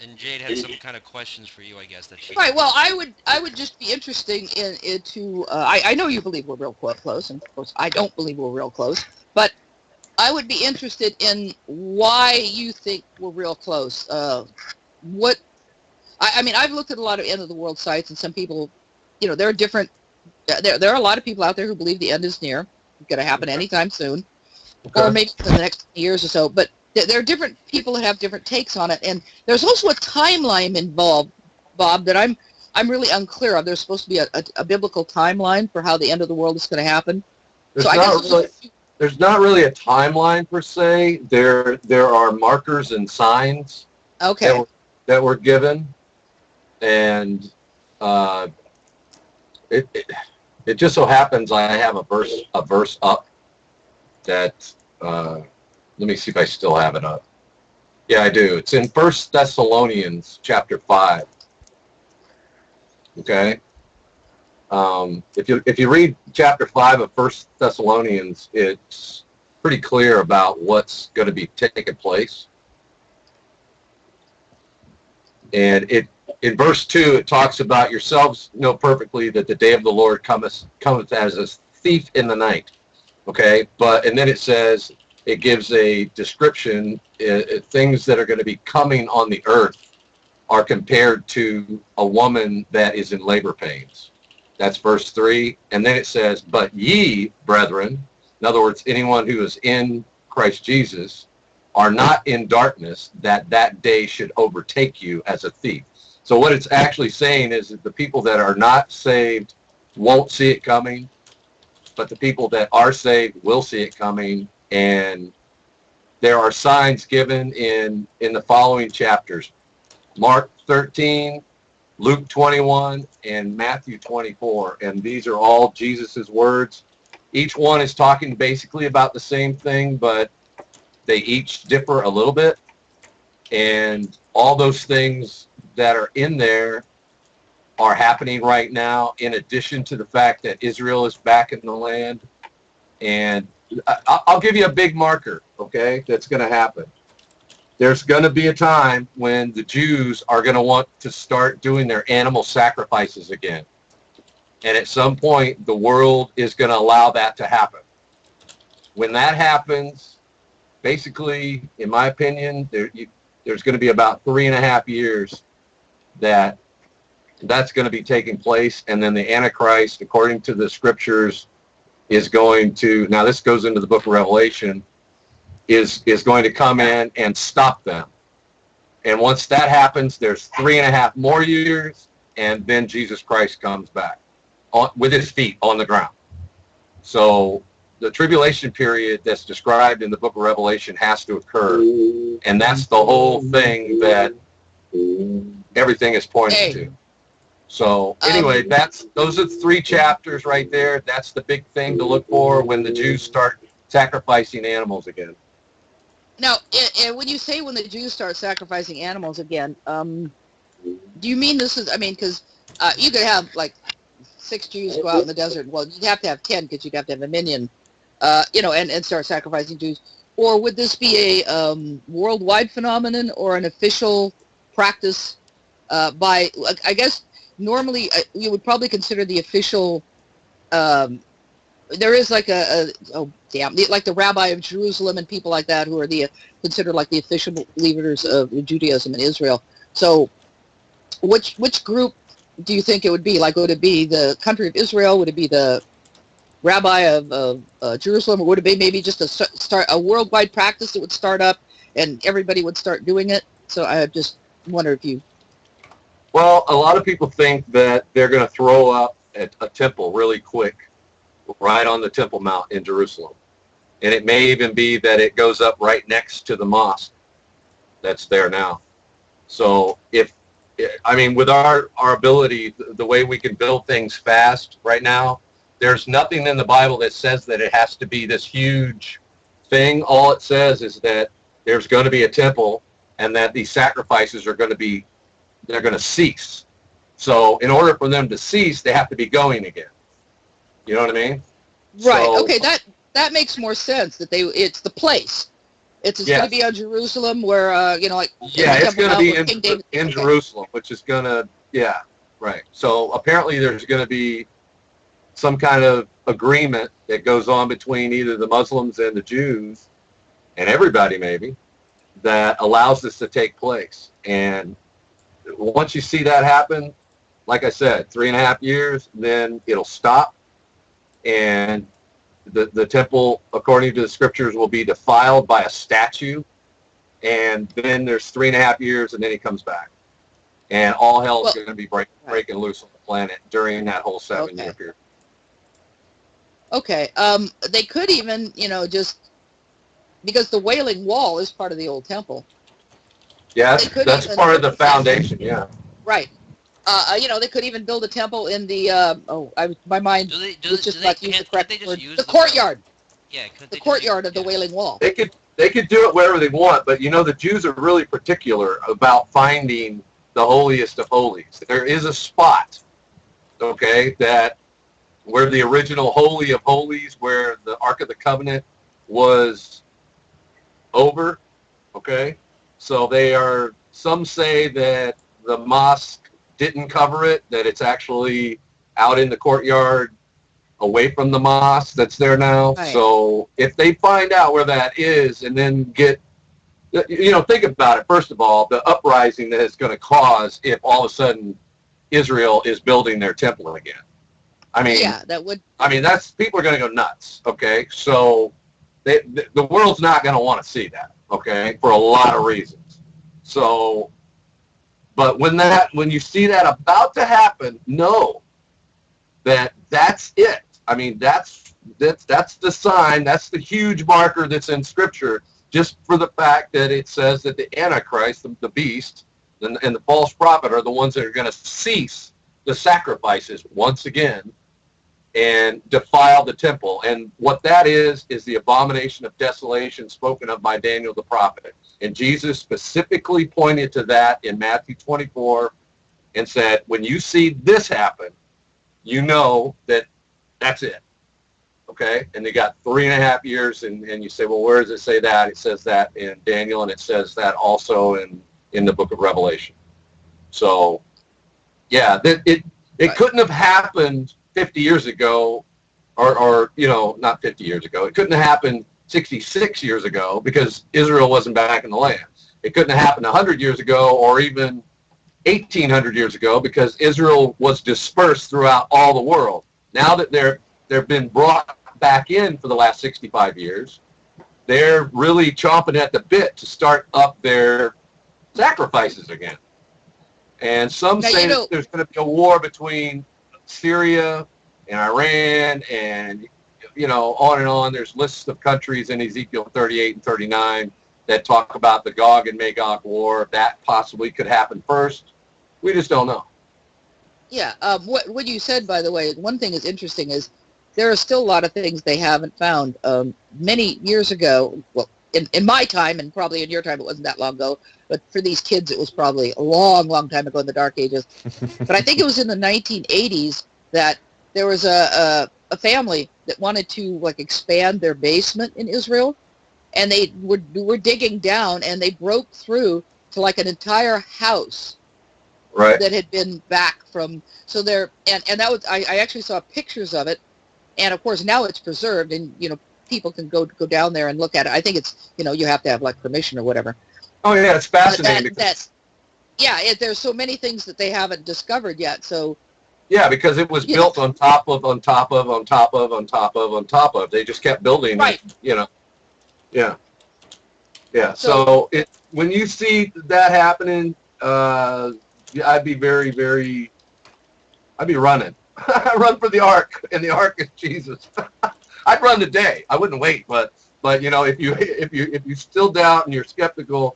And Jade had some kind of questions for you, I guess. Right. Well, I would just be interested into. I know you believe we're real close, and of course I don't believe we're real close. But I would be interested in why you think we're real close. I mean, I've looked at a lot of end of the world sites, and some people, there are different. There are a lot of people out there who believe the end is near. It's going to happen anytime soon, or maybe in the next years or so. But there are different people that have different takes on it, and there's also a timeline involved, Bob, that I'm really unclear of. There's supposed to be a biblical timeline for how the end of the world is going to happen. There's not really a timeline per se. There are markers and signs that were given, and it just so happens I have a verse up that let me see if I still have it up. Yeah, I do. It's in 1 Thessalonians chapter 5. Okay. If you read chapter 5 of 1 Thessalonians, it's pretty clear about what's going to be taking place. And in verse 2, it talks about yourselves know perfectly that the day of the Lord cometh as a thief in the night. Okay, and then it says, it gives a description, things that are going to be coming on the earth are compared to a woman that is in labor pains. That's verse 3. And then it says, but ye, brethren, in other words, anyone who is in Christ Jesus, are not in darkness, that day should overtake you as a thief. So what it's actually saying is that the people that are not saved won't see it coming, but the people that are saved will see it coming, and there are signs given in the following chapters: Mark 13, Luke 21, and Matthew 24. And these are all Jesus's words. Each one is talking basically about the same thing, but they each differ a little bit. And all those things that are in there are happening right now, in addition to the fact that Israel is back in the land. And I'll give you a big marker, okay, that's going to happen. There's going to be a time when the Jews are going to want to start doing their animal sacrifices again. And at some point, the world is going to allow that to happen. When that happens, basically, in my opinion, there's going to be about 3.5 years that's going to be taking place. And then the Antichrist, according to the scriptures, is going to, now this goes into the book of Revelation, is going to come in and stop them. And once that happens, there's 3.5 more years, and then Jesus Christ comes back with his feet on the ground. So the tribulation period that's described in the book of Revelation has to occur. And that's the whole thing that everything is pointing to. So anyway, those are the 3 chapters right there. That's the big thing to look for when the Jews start sacrificing animals again. Now, when you say when the Jews start sacrificing animals again, do you mean this is, I mean, because you could have like 6 Jews go out in the desert. Well, you'd have to have 10 because you'd have to have a minion, and start sacrificing Jews. Or would this be a worldwide phenomenon or an official practice by, I guess, normally you would probably consider the official, there is like like the rabbi of Jerusalem and people like that who are considered like the official leaders of Judaism in Israel. So which group do you think it would be? Like, would it be the country of Israel? Would it be the rabbi of Jerusalem? Or would it be maybe just a worldwide practice that would start up and everybody would start doing it? So I just wonder if you... Well, a lot of people think that they're going to throw up a temple really quick right on the Temple Mount in Jerusalem. And it may even be that it goes up right next to the mosque that's there now. So with our ability, the way we can build things fast right now, there's nothing in the Bible that says that it has to be this huge thing. All it says is that there's going to be a temple and that these sacrifices are going to cease. So in order for them to cease, they have to be going again. You know what I mean? Right. So, okay. That makes more sense. That it's the place. It's going to be on Jerusalem, where it's going to be in Jerusalem, which is going to right. So apparently there's going to be some kind of agreement that goes on between either the Muslims and the Jews, and everybody maybe, that allows this to take place. And once you see that happen, like I said, 3.5 years, then it'll stop. And the temple, according to the scriptures, will be defiled by a statue. And then there's 3.5 years, and then he comes back. And all hell is going to be breaking loose on the planet during that whole 7-year period. Okay. They could even, just, because the Wailing Wall is part of the old temple. Yeah, that's part of the foundation, yeah. Right. They could even build a temple in the, my mind was just about to use the correct word, the courtyard. Yeah, the courtyard of the Wailing Wall. They could do it wherever they want, but the Jews are really particular about finding the holiest of holies. There is a spot, that where the original Holy of Holies, where the Ark of the Covenant was over, So some say that the mosque didn't cover it, that it's actually out in the courtyard away from the mosque that's there now. Right. So if they find out where that is and then think about it, first of all, the uprising that it's going to cause if all of a sudden Israel is building their temple again. That would... people are going to go nuts, So the world's not going to want to see that, for a lot of reasons. So, but when you see that about to happen, know that that's it. That's the sign. That's the huge marker that's in Scripture just for the fact that it says that the Antichrist, the beast, and the false prophet are the ones that are going to cease the sacrifices once again and defile the temple. And what that is the abomination of desolation spoken of by Daniel the prophet. And Jesus specifically pointed to that in Matthew 24 and said, when you see this happen, you know that that's it. Okay? And they got 3.5 years, and you say, well, where does it say that? It says that in Daniel, and it says that also in the book of Revelation. So, yeah, it Right. couldn't have happened 50 years ago, or not 50 years ago. It couldn't have happened 66 years ago because Israel wasn't back in the land. It couldn't have happened 100 years ago or even 1,800 years ago because Israel was dispersed throughout all the world. Now that they've been brought back in for the last 65 years, they're really chomping at the bit to start up their sacrifices again. And some Now, say that there's going to be a war between Syria and Iran and, on and on. There's lists of countries in Ezekiel 38 and 39 that talk about the Gog and Magog war. That possibly could happen first. We just don't know. Yeah. What you said, by the way, one thing is interesting is there are still a lot of things they haven't found. Many years ago, well, in my time, and probably in your time, it wasn't that long ago, but for these kids, it was probably a long, long time ago in the Dark Ages. But I think it was in the 1980s that there was a family that wanted to expand their basement in Israel, and they were digging down, and they broke through to an entire house Right. that had been back from. So there, and that was I actually saw pictures of it, and of course now it's preserved, and people can go down there and look at it. I think it's you have to have permission or whatever. Oh yeah, it's fascinating. There's so many things that they haven't discovered yet. So yeah, because it was built on top of. They just kept building. Right. Yeah. So when you see that happening, I'd be very, very. I'd be running. I run for the ark, and the ark is Jesus. I'd run today. I wouldn't wait, but if you still doubt and you're skeptical,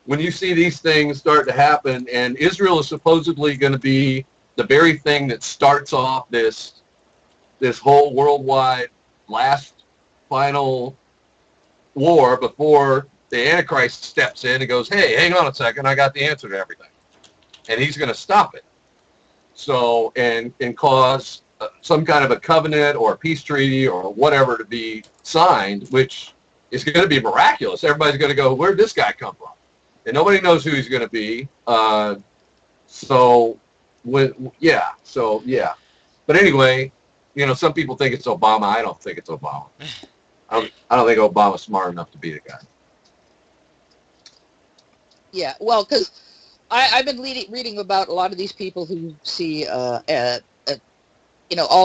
when you see these things start to happen, and Israel is supposedly going to be the very thing that starts off this whole worldwide last final war before the Antichrist steps in and goes, hey, hang on a second, I got the answer to everything, and he's going to stop it. So and cause some kind of a covenant or a peace treaty or whatever to be signed, which is going to be miraculous. Everybody's going to go, where'd this guy come from? And nobody knows who he's going to be. But anyway, some people think it's Obama. I don't think it's Obama. I don't think Obama's smart enough to be the guy. Yeah, well, because I've been reading about a lot of these people who see all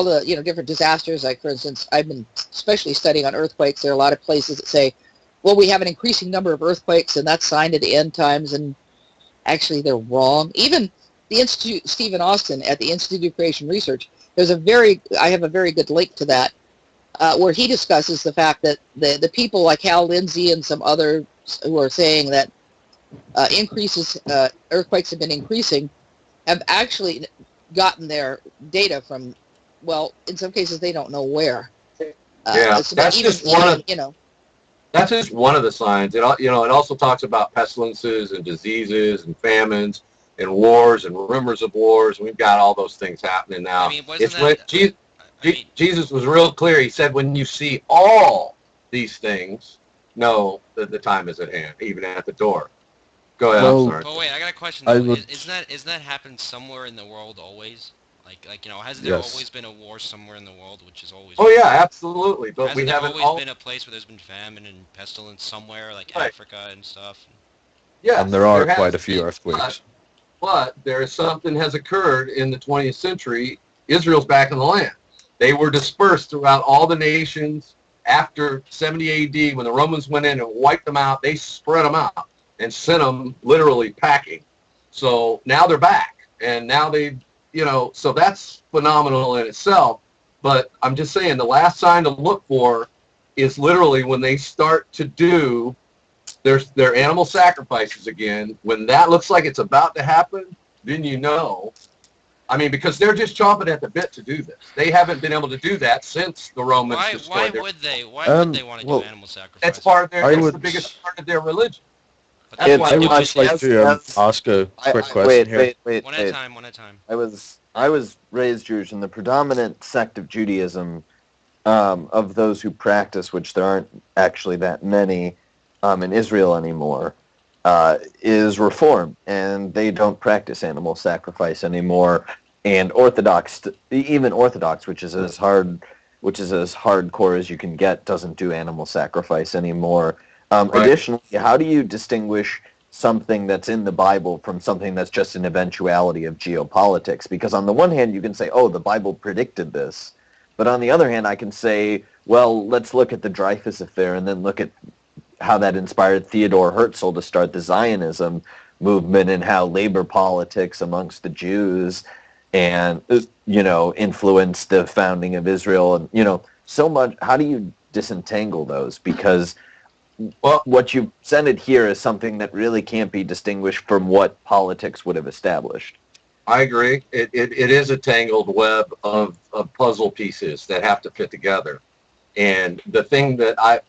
the different disasters. Like, for instance, I've been especially studying on earthquakes. There are a lot of places that say, well, we have an increasing number of earthquakes, and that's sign of the end times. And actually, they're wrong. Even the Institute, Stephen Austin at the Institute of Creation Research, I have a very good link to that, where he discusses the fact that the people like Hal Lindsey and some others who are saying that earthquakes have been increasing, have actually gotten their data from, well, in some cases they don't know where. That's just one of the signs. It also talks about pestilences and diseases and famines and wars and rumors of wars. We've got all those things happening now. Jesus was real clear. He said, when you see all these things, know that the time is at hand, even at the door. Go ahead. I'm sorry. Oh wait, I got a question. Isn't that happened somewhere in the world always? Hasn't there always been a war somewhere in the world, which is always? Oh yeah, absolutely. But hasn't we there haven't always been a place where there's been famine and pestilence somewhere, like right. Africa and stuff. Yeah, and there are quite a few earthquakes. But something has occurred in the 20th century. Israel's back in the land. They were dispersed throughout all the nations after 70 AD when the Romans went in and wiped them out. They spread them out and sent them literally packing. So now they're back, and now so that's phenomenal in itself. But I'm just saying the last sign to look for is literally when they start to do their animal sacrifices again. When that looks like it's about to happen, then you know. I mean, because they're just chomping at the bit to do this. They haven't been able to do that since the Romans Why destroyed would they? Why Um, would they want to well, do animal sacrifice? That's part of their. I That's would- the biggest part of their religion. But That's they why I do would it just like Yes, to yes. ask a quick question wait, here. one at a time. One at a time. I was raised Jewish, and the predominant sect of Judaism, of those who practice, which there aren't actually that many in Israel anymore, is Reform, and they don't practice animal sacrifice anymore. And even Orthodox, which is as hardcore as you can get, doesn't do animal sacrifice anymore. Right. Additionally, how do you distinguish something that's in the Bible from something that's just an eventuality of geopolitics? Because on the one hand, you can say, oh, the Bible predicted this. But on the other hand, I can say, well, let's look at the Dreyfus Affair and then look at how that inspired Theodore Herzl to start the Zionism movement and how labor politics amongst the Jews and, influenced the founding of Israel. And, so much. How do you disentangle those? Because what you presented here is something that really can't be distinguished from what politics would have established. I agree. It is a tangled web of puzzle pieces that have to fit together. And the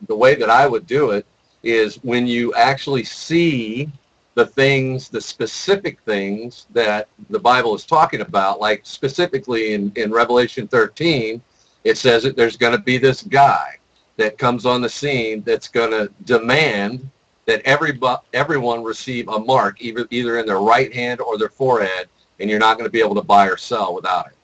way that I would do it is when you actually see the specific things that the Bible is talking about, like specifically in Revelation 13, it says that there's going to be this guy that comes on the scene that's going to demand that everyone receive a mark, either in their right hand or their forehead, and you're not going to be able to buy or sell without it.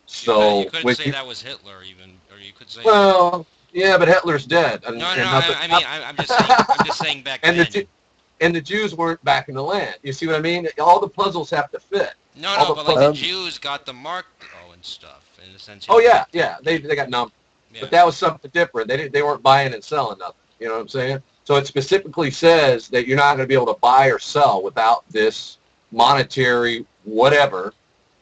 So you couldn't say that was Hitler, even, or you could say. Well, yeah, but Hitler's dead. I'm just saying back then. And the Jews weren't back in the land. You see what I mean? All the puzzles have to fit. No, but like the Jews got the mark and stuff in a sense. Oh yeah, they got numbers. Yeah. But that was something different. They weren't buying and selling nothing. You know what I'm saying? So it specifically says that you're not going to be able to buy or sell without this monetary whatever.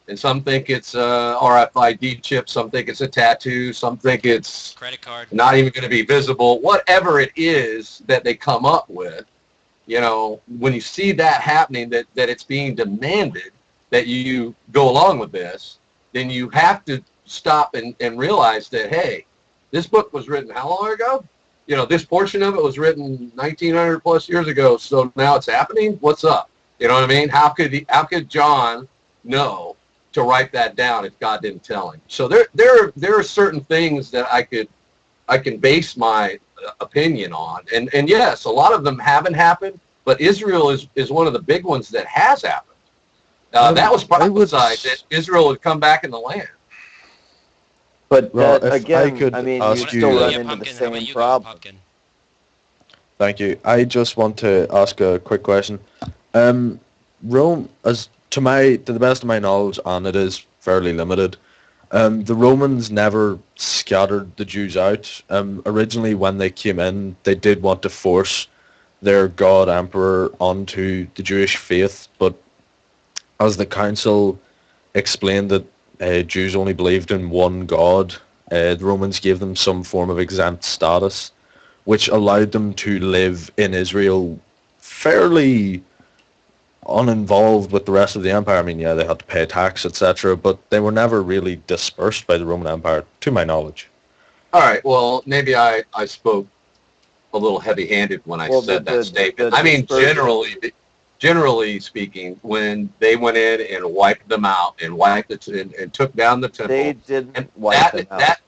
And some think it's a RFID chip. Some think it's a tattoo. Some think it's credit card. Not even going to be visible. Whatever it is that they come up with, when you see that happening, that it's being demanded that you go along with this, then you have to stop and realize that, hey, this book was written how long ago? This portion of it was written 1900 plus years ago, so now it's happening? What's up? You know what I mean? How could John know to write that down if God didn't tell him? So there are certain things that I can base my opinion on. And yes, a lot of them haven't happened, but Israel is one of the big ones that has happened. That was prophesied that Israel would come back in the land. But Well, if again, I could you ask still you- run Yeah, into Pumpkin, the how about same you go, problem. Pumpkin? Thank you. I just want to ask a quick question. Rome, to the best of my knowledge, and it is fairly limited, the Romans never scattered the Jews out. Originally, when they came in, they did want to force their god emperor onto the Jewish faith, but as the council explained that Jews only believed in one god, the Romans gave them some form of exempt status, which allowed them to live in Israel fairly uninvolved with the rest of the empire. I mean, yeah, they had to pay tax, etc., but they were never really dispersed by the Roman Empire, to my knowledge. All right, well, maybe I spoke a little heavy-handed when I said that statement. I mean, generally speaking, when they went in and wiped them out and and took down the temple, They didn't wipe them out.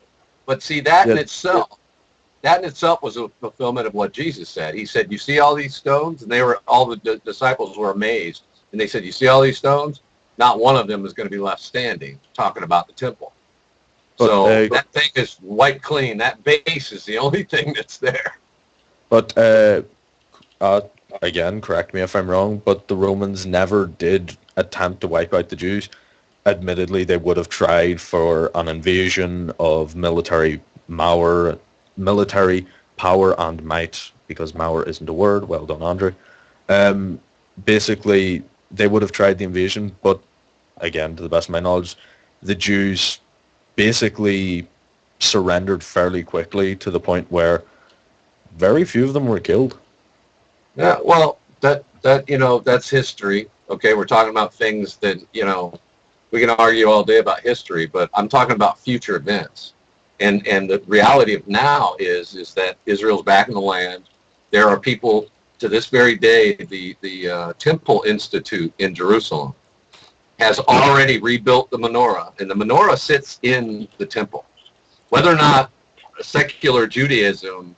But see, that in Yeah. itself was a fulfillment of what Jesus said. He said, "You see all these stones?" And all the disciples were amazed, and they said, "You see all these stones? Not one of them is going to be left standing." Talking about the temple. But, That thing is wiped clean. That base is the only thing that's there. But again, correct me if I'm wrong, but the Romans never did attempt to wipe out the Jews. Admittedly, they would have tried for an invasion of military power and might, because power isn't a word. Well done, Andrew. Basically, they would have tried the invasion, but again, to the best of my knowledge, the Jews basically surrendered fairly quickly to the point where very few of them were killed. Yeah, well, that that's history. Okay, we're talking about things that we can argue all day about history, but I'm talking about future events. And the reality of now is that Israel's back in the land. There are people to this very day. The Temple Institute in Jerusalem has already rebuilt the menorah, and the menorah sits in the temple. Whether or not secular Judaism,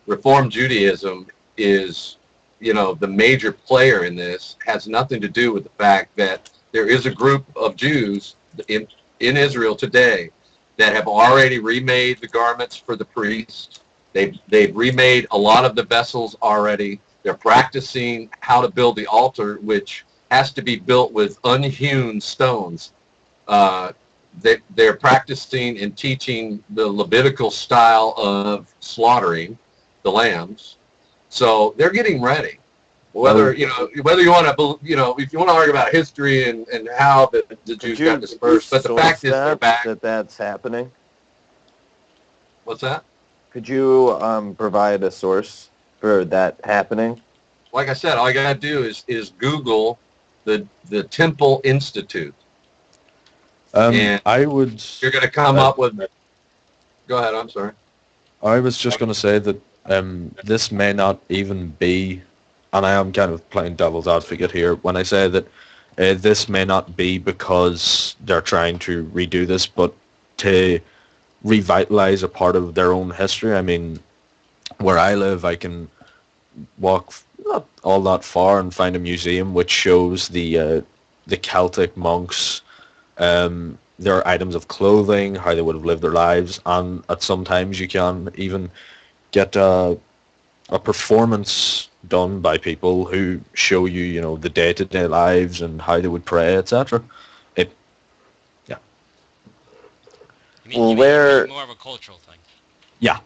Reform Judaism, is the major player in this has nothing to do with the fact that there is a group of Jews in Israel today that have already remade the garments for the priests. They've remade a lot of the vessels already. They're practicing how to build the altar, which has to be built with unhewn stones. They're practicing and teaching the Levitical style of slaughtering the lambs. So they're getting ready. Whether you want to, if you want to argue about history and how the Jews got dispersed, but the fact is they're back. That's happening. What's that? Could you provide a source for that happening? Like I said, all you gotta do is Google the Temple Institute. And I would. You're gonna come up with. Go ahead. I'm sorry. I was just going to say that this may not even be, and I am kind of playing devil's advocate here when I say that this may not be because they're trying to redo this, but to revitalize a part of their own history. I mean, where I live, I can walk not all that far and find a museum which shows the Celtic monks, their items of clothing, how they would have lived their lives, and at sometimes you can even get a performance done by people who show you, the day-to-day lives and how they would pray, etc. You mean more of a cultural thing? Yeah.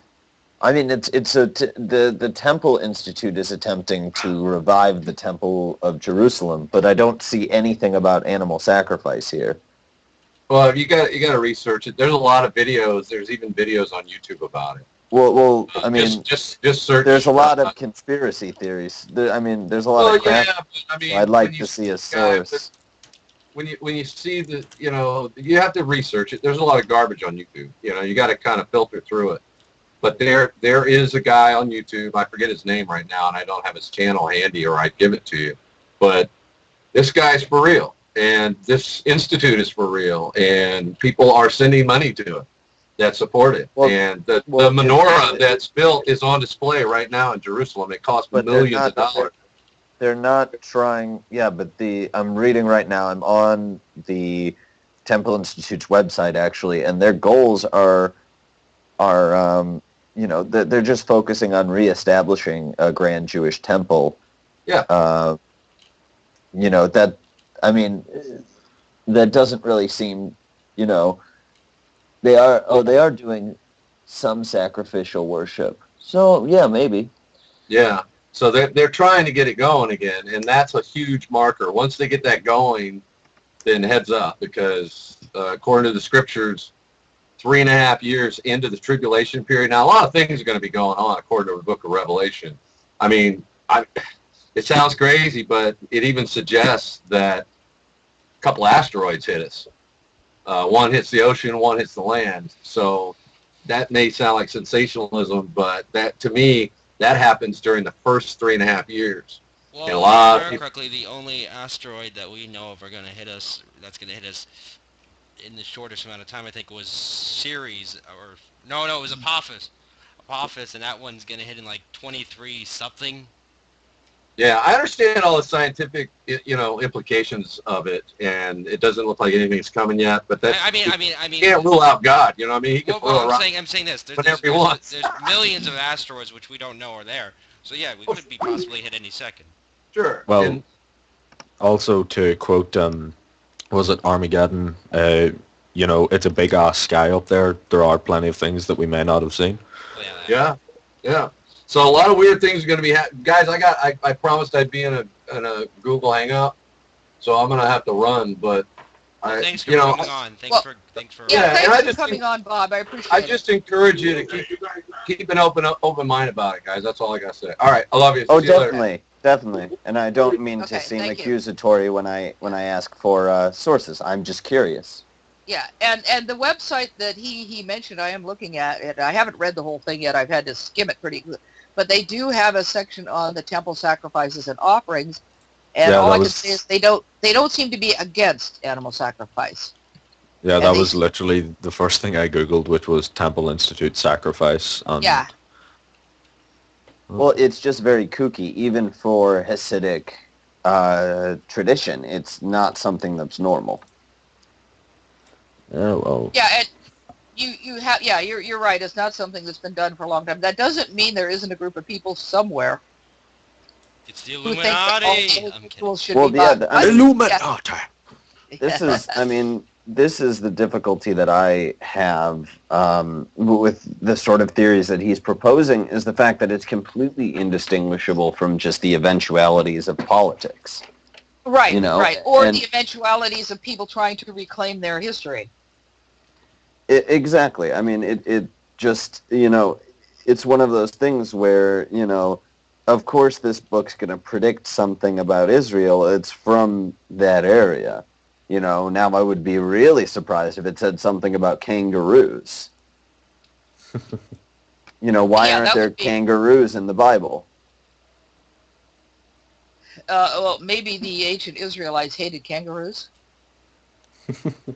I mean, the Temple Institute is attempting to revive the Temple of Jerusalem, but I don't see anything about animal sacrifice here. Well, you got to research it. There's a lot of videos. There's even videos on YouTube about it. Well, I mean, just search. There's a lot of conspiracy theories. There's a lot of crap. Yeah, but, I mean, so I'd like to see a source. When you see the, you have to research it. There's a lot of garbage on YouTube. You got to kind of filter through it. But there is a guy on YouTube. I forget his name right now, and I don't have his channel handy, or I'd give it to you. But this guy's for real, and this institute is for real, and people are sending money to it that support it. And the menorah that's built is on display right now in Jerusalem. It costs millions of dollars. They're not trying. Yeah, but I'm reading right now. I'm on the Temple Institute's website actually, and their goals are they're just focusing on reestablishing a grand Jewish temple. Yeah. That, I mean, that doesn't really seem, they are doing some sacrificial worship. So yeah, maybe. Yeah. So they're trying to get it going again, and that's a huge marker. Once they get that going, then heads up, because according to the scriptures, 3.5 years into the tribulation period. Now, a lot of things are going to be going on according to the book of Revelation. I mean, it sounds crazy, but it even suggests that a couple asteroids hit us. One hits the ocean, one hits the land. So that may sound like sensationalism, but that, to me, that happens during the first 3.5 years. Well, if I remember correctly, the only asteroid that we know of that's going to hit us in the shortest amount of time, I think, was Ceres, or no, it was Apophis, and that one's going to hit in like 23 something. Yeah, I understand all the scientific, implications of it, and it doesn't look like anything's coming yet. But that, I mean, you can't rule out God. You know what I mean? He can I'm saying this. There's millions of asteroids which we don't know are there. So yeah, we could be possibly hit any second. Sure. Well, also to quote, was it Armageddon? It's a big ass sky up there. There are plenty of things that we may not have seen. Yeah. So a lot of weird things are going to be guys. I promised I'd be in a Google Hangout, so I'm going to have to run. But thanks for coming on. Thanks for thanks for coming on, Bob. I appreciate it. I just encourage you to keep an open mind about it, guys. That's all I got to say. All right, I love you. Oh, definitely. Definitely, and I don't mean to Okay, seem thank you. accusatory when I ask for sources. I'm just curious. Yeah, and the website that he mentioned, I am looking at it. I haven't read the whole thing yet. I've had to skim it pretty good. But they do have a section on the temple sacrifices and offerings, and Yeah, all that I can was say is they don't seem to be against animal sacrifice. yeah, And that they was literally the first thing I googled, which was Temple Institute sacrifice. And yeah, Well, it's just very kooky, even for Hasidic tradition. It's not something that's normal. yeah, well, yeah, and you have yeah, you're right. It's not something that's been done for a long time. That doesn't mean there isn't a group of people somewhere It's the who think that all Illuminati. those I'm kidding. rituals should Well, be yeah, bought. I mean, Illuminati. this is, I mean, this is the difficulty that I have with the sort of theories that he's proposing, is the fact that it's completely indistinguishable from just the eventualities of politics. Right, You know, right. Or and the eventualities of people trying to reclaim their history. exactly. I mean, it just, it's one of those things where, of course this book's going to predict something about Israel. It's from that area. Now I would be really surprised if it said something about kangaroos. Why Yeah, aren't that there would be. kangaroos in the Bible? Well, maybe the ancient Israelites hated kangaroos.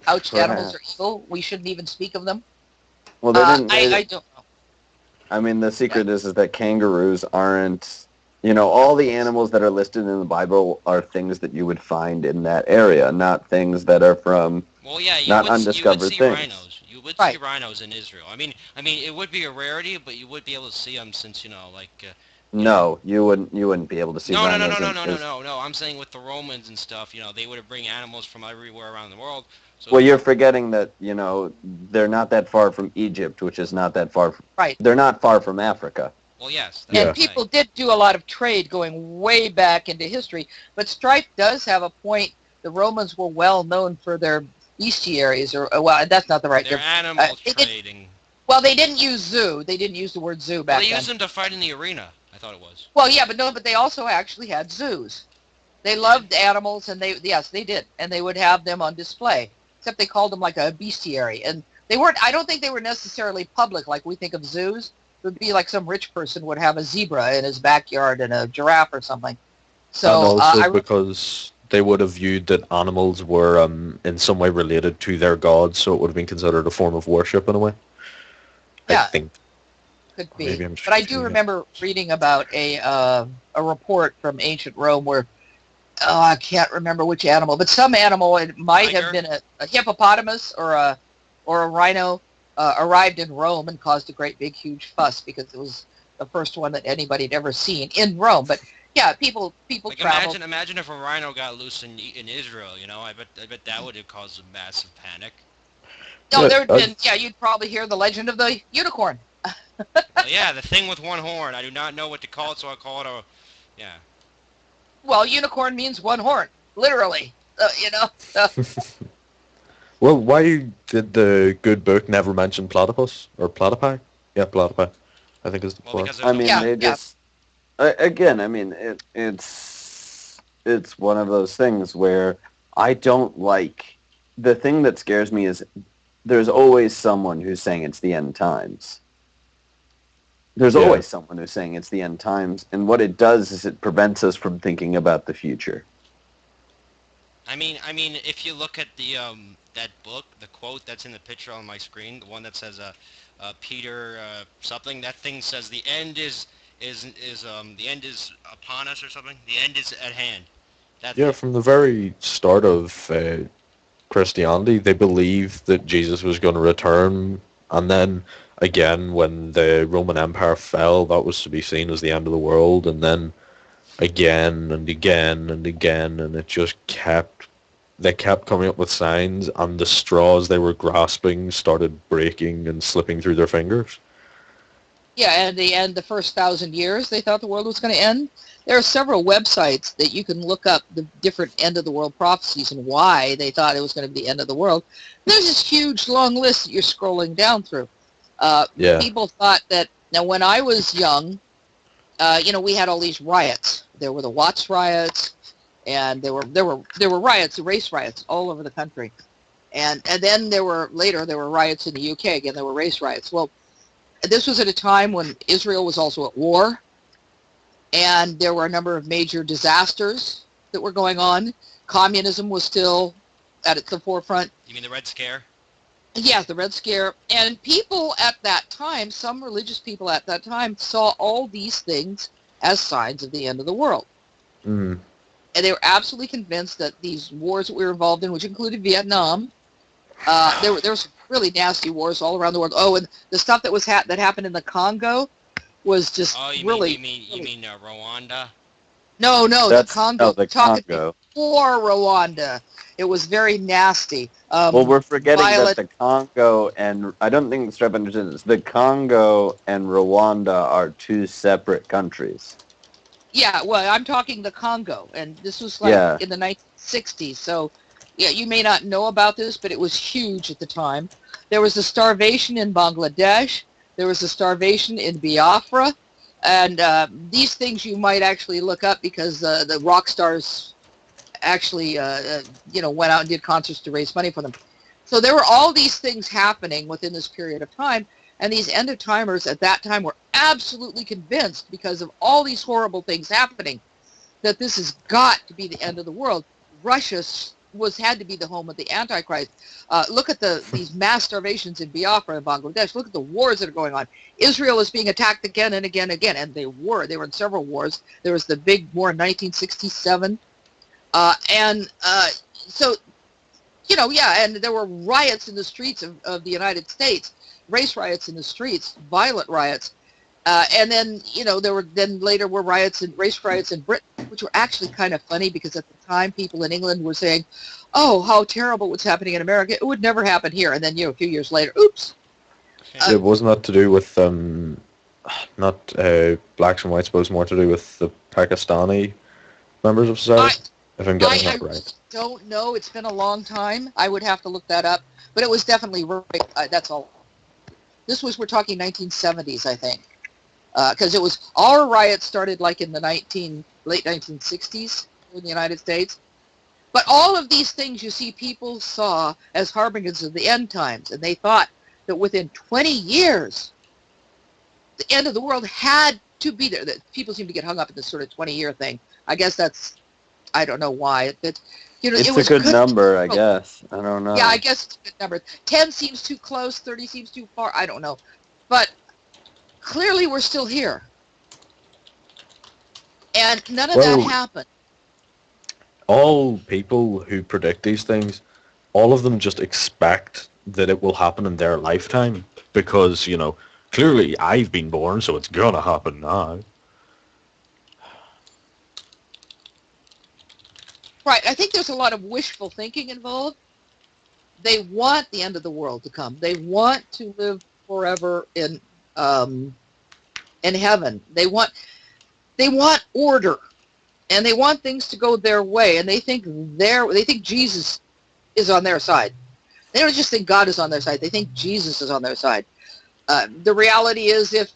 Couched animals are evil. We shouldn't even speak of them. Well, they didn't. I don't know. I mean, the secret is that kangaroos aren't, all the animals that are listed in the Bible are things that you would find in that area, not things that are from Well, yeah, not you would undiscovered see things. rhinos. You would Right. see rhinos in Israel. I mean, it would be a rarity, but you would be able to see them since No, you wouldn't be able to see No, no, no, no, rhinos no, in no, no, is no, no. I'm saying with the Romans and stuff, they would bring animals from everywhere around the world. So Well, you're forgetting that, they're not that far from Egypt, which is not that far Right. they're not far from Africa. well, yes. That's Yeah. And what I'm people saying. did do a lot of trade going way back into history. But Stripe does have a point. The Romans were well known for their bestiaries, well, that's not the right They're term. animal They trading. Well, they didn't use zoo. They didn't use the word zoo Well, back they then. used them to fight in the arena. I thought it was. Well, yeah, but they also actually had zoos. They loved animals, and yes, they did, and they would have them on display. Except they called them like a bestiary, and they weren't. I don't think they were necessarily public like we think of zoos. It would be like some rich person would have a zebra in his backyard and a giraffe or something. And So also because they would have viewed that animals were in some way related to their gods, so it would have been considered a form of worship in a way. I Yeah. think. could Or maybe be. I'm just But I do confusing it. remember reading about a report from ancient Rome where I can't remember which animal, but some animal, it might have Tiger? been a hippopotamus or a rhino, arrived in Rome and caused a great big huge fuss because it was the first one that anybody had ever seen in Rome. But yeah, people Like travel. imagine if a rhino got loose in Israel. I bet that would have caused a massive panic. No, Yeah, there had been. Yeah, you'd probably hear the legend of the unicorn. Well, yeah, the thing with one horn. I do not know what to call it, so I call it yeah. Well, unicorn means one horn, literally. Well, why did the good book never mention platypus or platypi? Yeah, platypi. I think is the Well, plural. because I mean, Yeah, they yeah. just again, I mean, it's one of those things where I don't like. The thing that scares me is there's always someone who's saying it's the end times. There's Yeah. always someone who's saying it's the end times, and what it does is it prevents us from thinking about the future. I mean, if you look at the that book, the quote that's in the picture on my screen, the one that says Peter something, that thing says the end is the end is upon us or something. The end is at hand. That Yeah, thing. from the very start of Christianity, they believed that Jesus was going to return, and then again, when the Roman Empire fell, that was to be seen as the end of the world, and then again and again and again, and it just they kept coming up with signs, and the straws they were grasping started breaking and slipping through their fingers. Yeah, and the first 1,000 years, they thought the world was going to end. There are several websites that you can look up the different end of the world prophecies and why they thought it was going to be the end of the world. There's this huge long list that you're scrolling down through. Yeah. People thought that, now when I was young, we had all these riots There were the Watts riots, and there were riots, race riots all over the country. And then there were riots in the UK. Again, there were race riots. Well, this was at a time when Israel was also at war, and there were a number of major disasters that were going on. Communism was still at the forefront. You mean the Red Scare? Yeah, the Red Scare. And people at that time, some religious people at that time, saw all these things as signs of the end of the world. Mm. And they were absolutely convinced that these wars that we were involved in, which included Vietnam, there were some really nasty wars all around the world. Oh, and the stuff that was that happened in the Congo was just You really. mean Rwanda? No, the Congo. The Talking Congo. before Rwanda, it was very nasty. Well, we're forgetting violent. that the Congo and I don't think Strep understands this. The Congo and Rwanda are two separate countries. Yeah, well, I'm talking the Congo, and this was like in the 1960s. So, yeah, you may not know about this, but it was huge at the time. There was a starvation in Bangladesh. There was a starvation in Biafra. And these things you might actually look up because the rock stars actually, went out and did concerts to raise money for them. So there were all these things happening within this period of time. And these end-of-timers at that time were absolutely convinced, because of all these horrible things happening, that this has got to be the end of the world. Russia had to be the home of the Antichrist. Look at these mass starvations in Biafra and Bangladesh. Look at the wars that are going on. Israel is being attacked again and again and again, and they were in several wars. There was the big war in 1967. And there were riots in the streets of the United States, race riots in the streets, violent riots. And then, later were race riots in Britain, which were actually kind of funny, because at the time people in England were saying, oh, how terrible what's happening in America. It would never happen here. And then, a few years later, oops. It wasn't that to do with, not blacks and whites, but it was more to do with the Pakistani members of society, if I'm getting that right. I don't know. It's been a long time. I would have to look that up. But it was definitely right. That's all. We're talking 1970s, I think. Because our riots started like in the late 1960s in the United States. But all of these things you see people saw as harbingers of the end times, and they thought that within 20 years, the end of the world had to be there. That people seem to get hung up in this sort of 20-year thing. I guess I don't know why. It's a good number, I guess. I don't know. Yeah, I guess it's a good number. 10 seems too close, 30 seems too far. I don't know. But clearly we're still here. And none of that happened. All people who predict these things, all of them just expect that it will happen in their lifetime, because, clearly I've been born, so it's gonna happen now. Right. I think there's a lot of wishful thinking involved. They want the end of the world to come. They want to live forever in heaven. They want order, and they want things to go their way, and they think Jesus is on their side. They don't just think God is on their side. They think Jesus is on their side. The reality is, if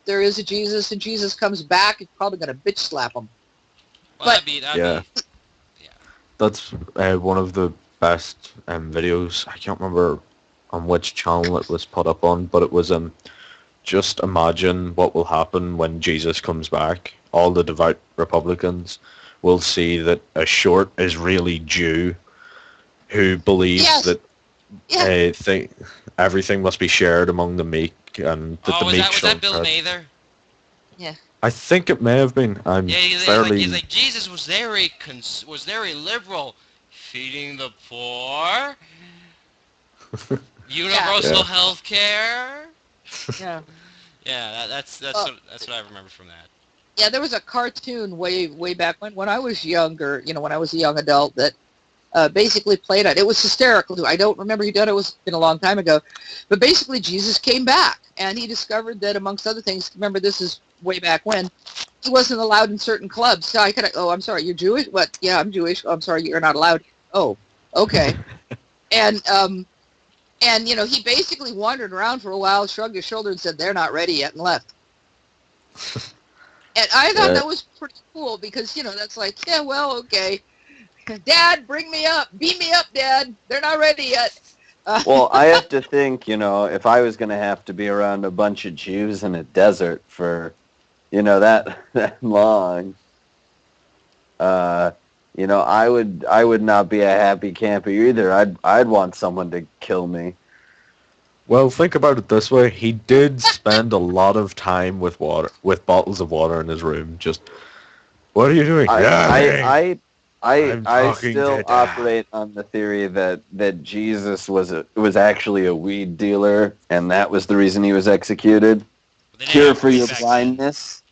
there is a Jesus, and Jesus comes back, he's probably going to bitch slap them. Well, Yeah. That's one of the best videos. I can't remember on which channel it was put up on, but it was just imagine what will happen when Jesus comes back. All the devout Republicans will see that a short is really Jew, who believes that everything must be shared among the meek, and that the meek was that Bill Mather? Yeah. I think it may have been. He's like Jesus was very liberal, feeding the poor, universal health care. Yeah. Yeah, that's what I remember from that. Yeah, there was a cartoon way back when I was younger, when I was a young adult, that basically played it. It was hysterical. I don't remember who did it. It's been a long time ago. But basically, Jesus came back, and he discovered that, amongst other things, remember, this is way back when, he wasn't allowed in certain clubs. So I I'm sorry, you're Jewish? What? Yeah, I'm Jewish. Oh, I'm sorry, you're not allowed. Oh, okay. And he basically wandered around for a while, shrugged his shoulder, and said, they're not ready yet, and left. And I thought Yeah. that was pretty cool because, that's like, yeah, well, okay. Dad, bring me up. Beam me up, Dad. They're not ready yet. Well, I have to think, if I was going to have to be around a bunch of Jews in a desert for, that long, I would not be a happy camper either. I'd want someone to kill me. Well, think about it this way. He did spend a lot of time with bottles of water in his room. Just, what are you doing? I Nothing. I I I'm I talking still to Dad. operate on the theory that Jesus was actually a weed dealer, and that was the reason he was executed. They didn't Cure have for weed your back then. blindness.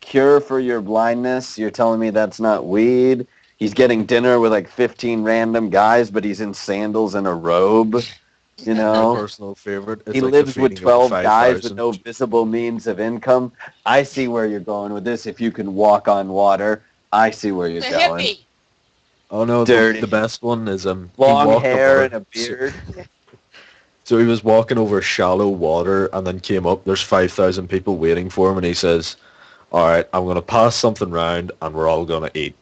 Cure for your blindness. You're telling me that's not weed? He's getting dinner with like 15 random guys, but he's in sandals and a robe. You My know, personal favorite. he It's like the lives with feeding of the 12 guys with 5,000. no visible means of income. I see where you're going with this. If you can walk on water, I see where you're The going. hippie. Oh no, Dirty. the best one is he Long walked hair over. and a beard. So he was walking over shallow water and then came up. There's 5,000 people waiting for him, and he says, "All right, I'm gonna pass something round, and we're all gonna eat."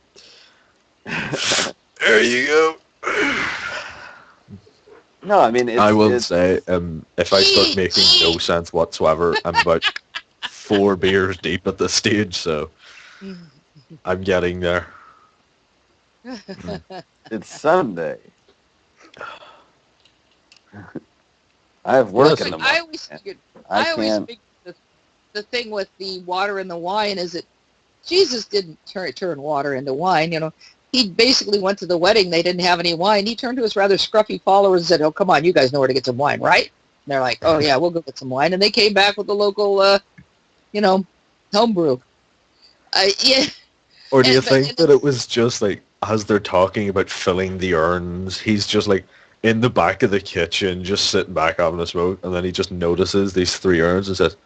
There you go. No, I mean I it's will it's say, if I start making no sense whatsoever, I'm about 4 beers deep at this stage, so I'm getting there. it's Sunday. I have work in Listen, the I morning. always figured, I I always can't. figured the thing with the water and the wine is that Jesus didn't turn water into wine. He basically went to the wedding. They didn't have any wine. He turned to his rather scruffy followers and said, "Oh, come on, you guys know where to get some wine, right?" And they're like, "Oh yeah, we'll go get some wine." And they came back with the local, homebrew. Yeah, Or do you but think that it was just like, as they're talking about filling the urns, he's just like in the back of the kitchen, just sitting back having a smoke, and then he just notices these 3 urns and says,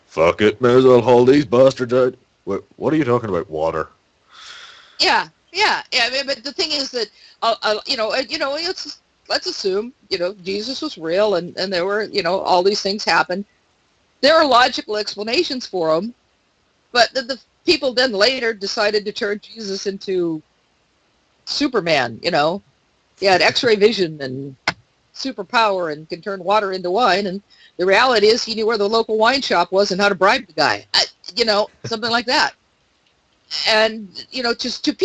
"Fuck it, may as well haul these bastards out." What are you talking about? Water. yeah. I mean, but the thing is that, let's assume, Jesus was real and there were, all these things happened. There are logical explanations for them, but the people then later decided to turn Jesus into Superman. He had X-ray vision and superpower and can turn water into wine. And the reality is, he knew where the local wine shop was and how to bribe the guy. Something like that. And just to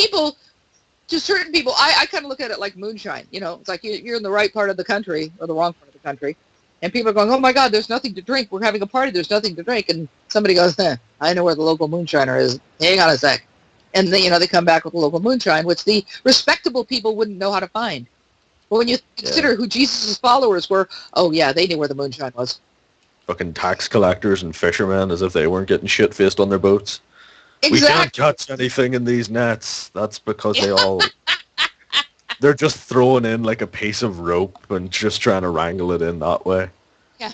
certain people, I kind of look at it like moonshine. It's like you're in the right part of the country or the wrong part of the country, and people are going, "Oh my God, there's nothing to drink. We're having a party. There's nothing to drink." And somebody goes, "I know where the local moonshiner is. Hang on a sec." And then, they come back with the local moonshine, which the respectable people wouldn't know how to find. But when you consider who Jesus' followers were, oh yeah, they knew where the moonshine was. Fucking tax collectors and fishermen, as if they weren't getting shit-faced on their boats. We can't Exactly. catch anything in these nets. That's because they're just throwing in like a piece of rope and just trying to wrangle it in that way. Yeah.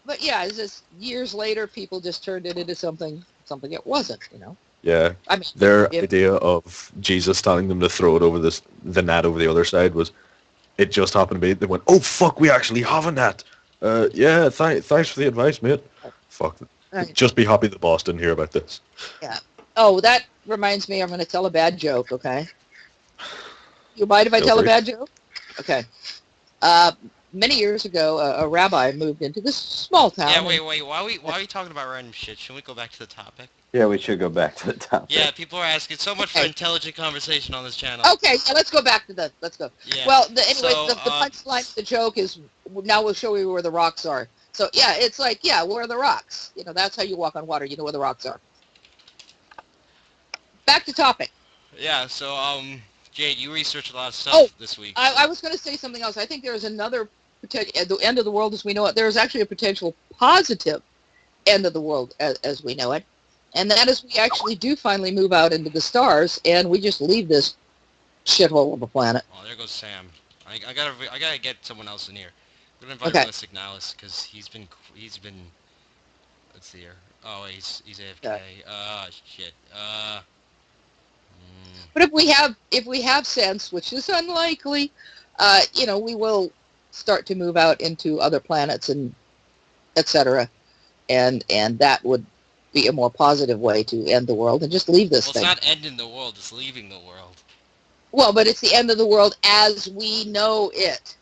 But yeah, it's just years later, people just turned it into something it wasn't. Yeah. I mean, Their idea of Jesus telling them to throw it over the net over the other side was, it just happened to be, they went, "Oh fuck, we actually have a net. Yeah, thanks for the advice, mate." Fuck. Right. Just be happy the boss didn't hear about this. Yeah. Oh, that reminds me, I'm going to tell a bad joke, okay? You mind if I Feel tell a free. bad joke? Okay. Many years ago, a rabbi moved into this small town. Yeah, wait. Why are we talking about random shit? Should we go back to the topic? Yeah, we should go back to the topic. Yeah, people are asking so much for Okay. intelligent conversation on this channel. Okay, yeah, let's go back to let's go. Yeah. Well, the So, punchline of the joke is, now we'll show you where the rocks are. So, yeah, it's like, yeah, where are the rocks? That's how you walk on water. You know where the rocks are. Back to topic. Yeah, so, Jade, you researched a lot of stuff this week. I was going to say something else. I think there is another potential, at the end of the world as we know it, there is actually a potential positive end of the world as we know it. And that is, we actually do finally move out into the stars, and we just leave this shithole of a planet. Oh, there goes Sam. I gotta get someone else in here. I'm gonna invite Okay. Ballistic Nihilist because he's been. Let's see here. Oh, he's AFK. Shit. But if we have sense, which is unlikely, we will start to move out into other planets and etc. And that would be a more positive way to end the world and just leave this Well, thing. it's not ending the world, it's leaving the world. Well, but it's the end of the world as we know it.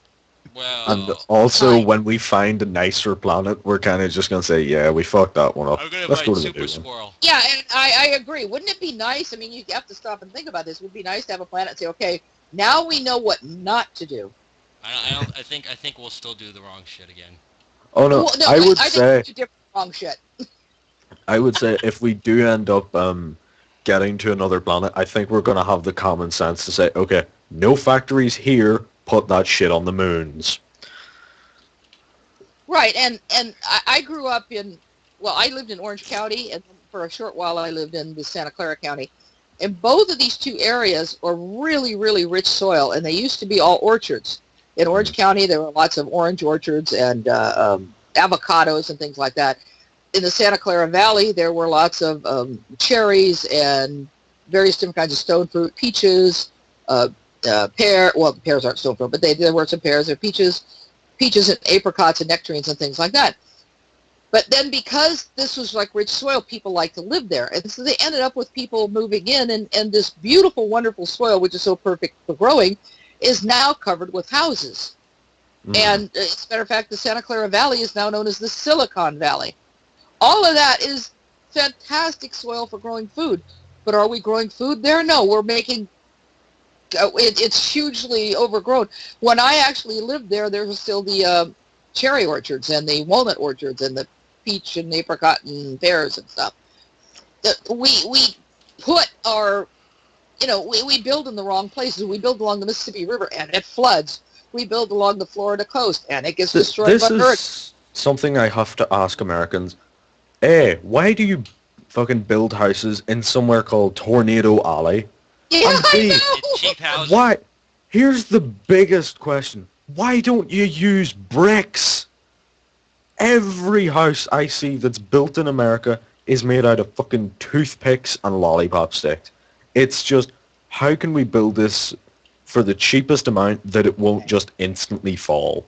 And Well, also, Fine. when we find a nicer planet, we're kind of just going to say, yeah, we fucked that one up. I'm going to Let's invite go to the Super new one. Squirrel. Yeah, and I agree. Wouldn't it be nice? I mean, you have to stop and think about this. It would be nice to have a planet and say, okay, now we know what not to do. I think we'll still do the wrong shit again. Oh, no, Well, no, I would I say... think it's different wrong shit. I would say if we do end up getting to another planet, I think we're going to have the common sense to say, okay, no factories here, put that shit on the moons. Right, and I grew up in, well, I lived in Orange County, and for a short while I lived in the Santa Clara County. And both of these two areas are really, really rich soil, and they used to be all orchards. In Orange County, there were lots of orange orchards and avocados and things like that. In the Santa Clara Valley, there were lots of cherries and various different kinds of stone fruit, peaches, pears aren't stone fruit, but there were some pears, there were peaches and apricots and nectarines and things like that. But then because this was like rich soil, people liked to live there. And so they ended up with people moving in, and this beautiful, wonderful soil, which is so perfect for growing, is now covered with houses. And as a matter of fact, the Santa Clara Valley is now known as the Silicon Valley. All of that is fantastic soil for growing food. But are we growing food there? No, we're making... it's hugely overgrown. When I actually lived there, there was still the cherry orchards and the walnut orchards and the peach and apricot and pears and stuff. We put our, we build in the wrong places. We build along the Mississippi River and it floods. We build along the Florida coast and it gets destroyed by hurricanes. This is something I have to ask Americans. Hey, why do you fucking build houses in somewhere called Tornado Alley? Yeah, And I B, know. It's cheap housing. why? Here's the biggest question. Why don't you use bricks? Every house I see that's built in America is made out of fucking toothpicks and lollipop sticks. It's just, how can we build this for the cheapest amount that it won't just instantly fall?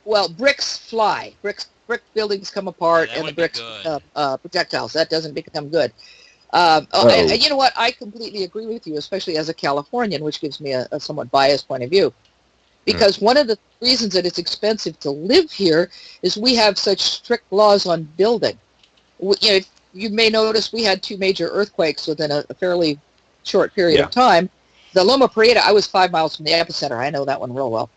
Well, bricks fly. Brick buildings come apart, That and the would be bricks good. become projectiles. That doesn't become good. Oh. And you know what? I completely agree with you, especially as a Californian, which gives me a somewhat biased point of view. Because one of the reasons that it's expensive to live here is we have such strict laws on building. You may notice we had 2 major earthquakes within a fairly short period of time. The Loma Prieta, I was 5 miles from the epicenter. I know that one real well.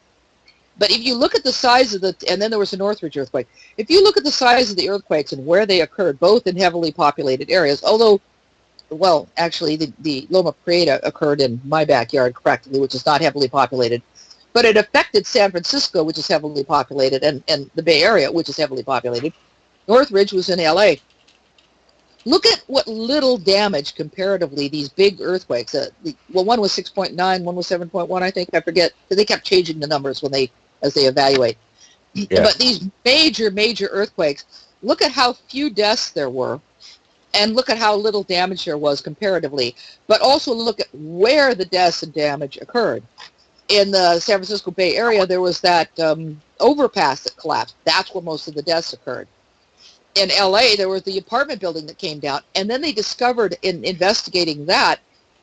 But if you look at the size of and then there was a Northridge earthquake. If you look at the size of the earthquakes and where they occurred, both in heavily populated areas, although, well, actually the Loma Prieta occurred in my backyard practically, which is not heavily populated. But it affected San Francisco, which is heavily populated, and the Bay Area, which is heavily populated. Northridge was in LA. Look at what little damage comparatively these big earthquakes. One was 6.9, one was 7.1, I think. I forget. They kept changing the numbers as they evaluate. Yeah. But these major, major earthquakes, look at how few deaths there were, and look at how little damage there was comparatively. But also look at where the deaths and damage occurred. In the San Francisco Bay Area, there was that overpass that collapsed. That's where most of the deaths occurred. In LA, there was the apartment building that came down, and then they discovered in investigating that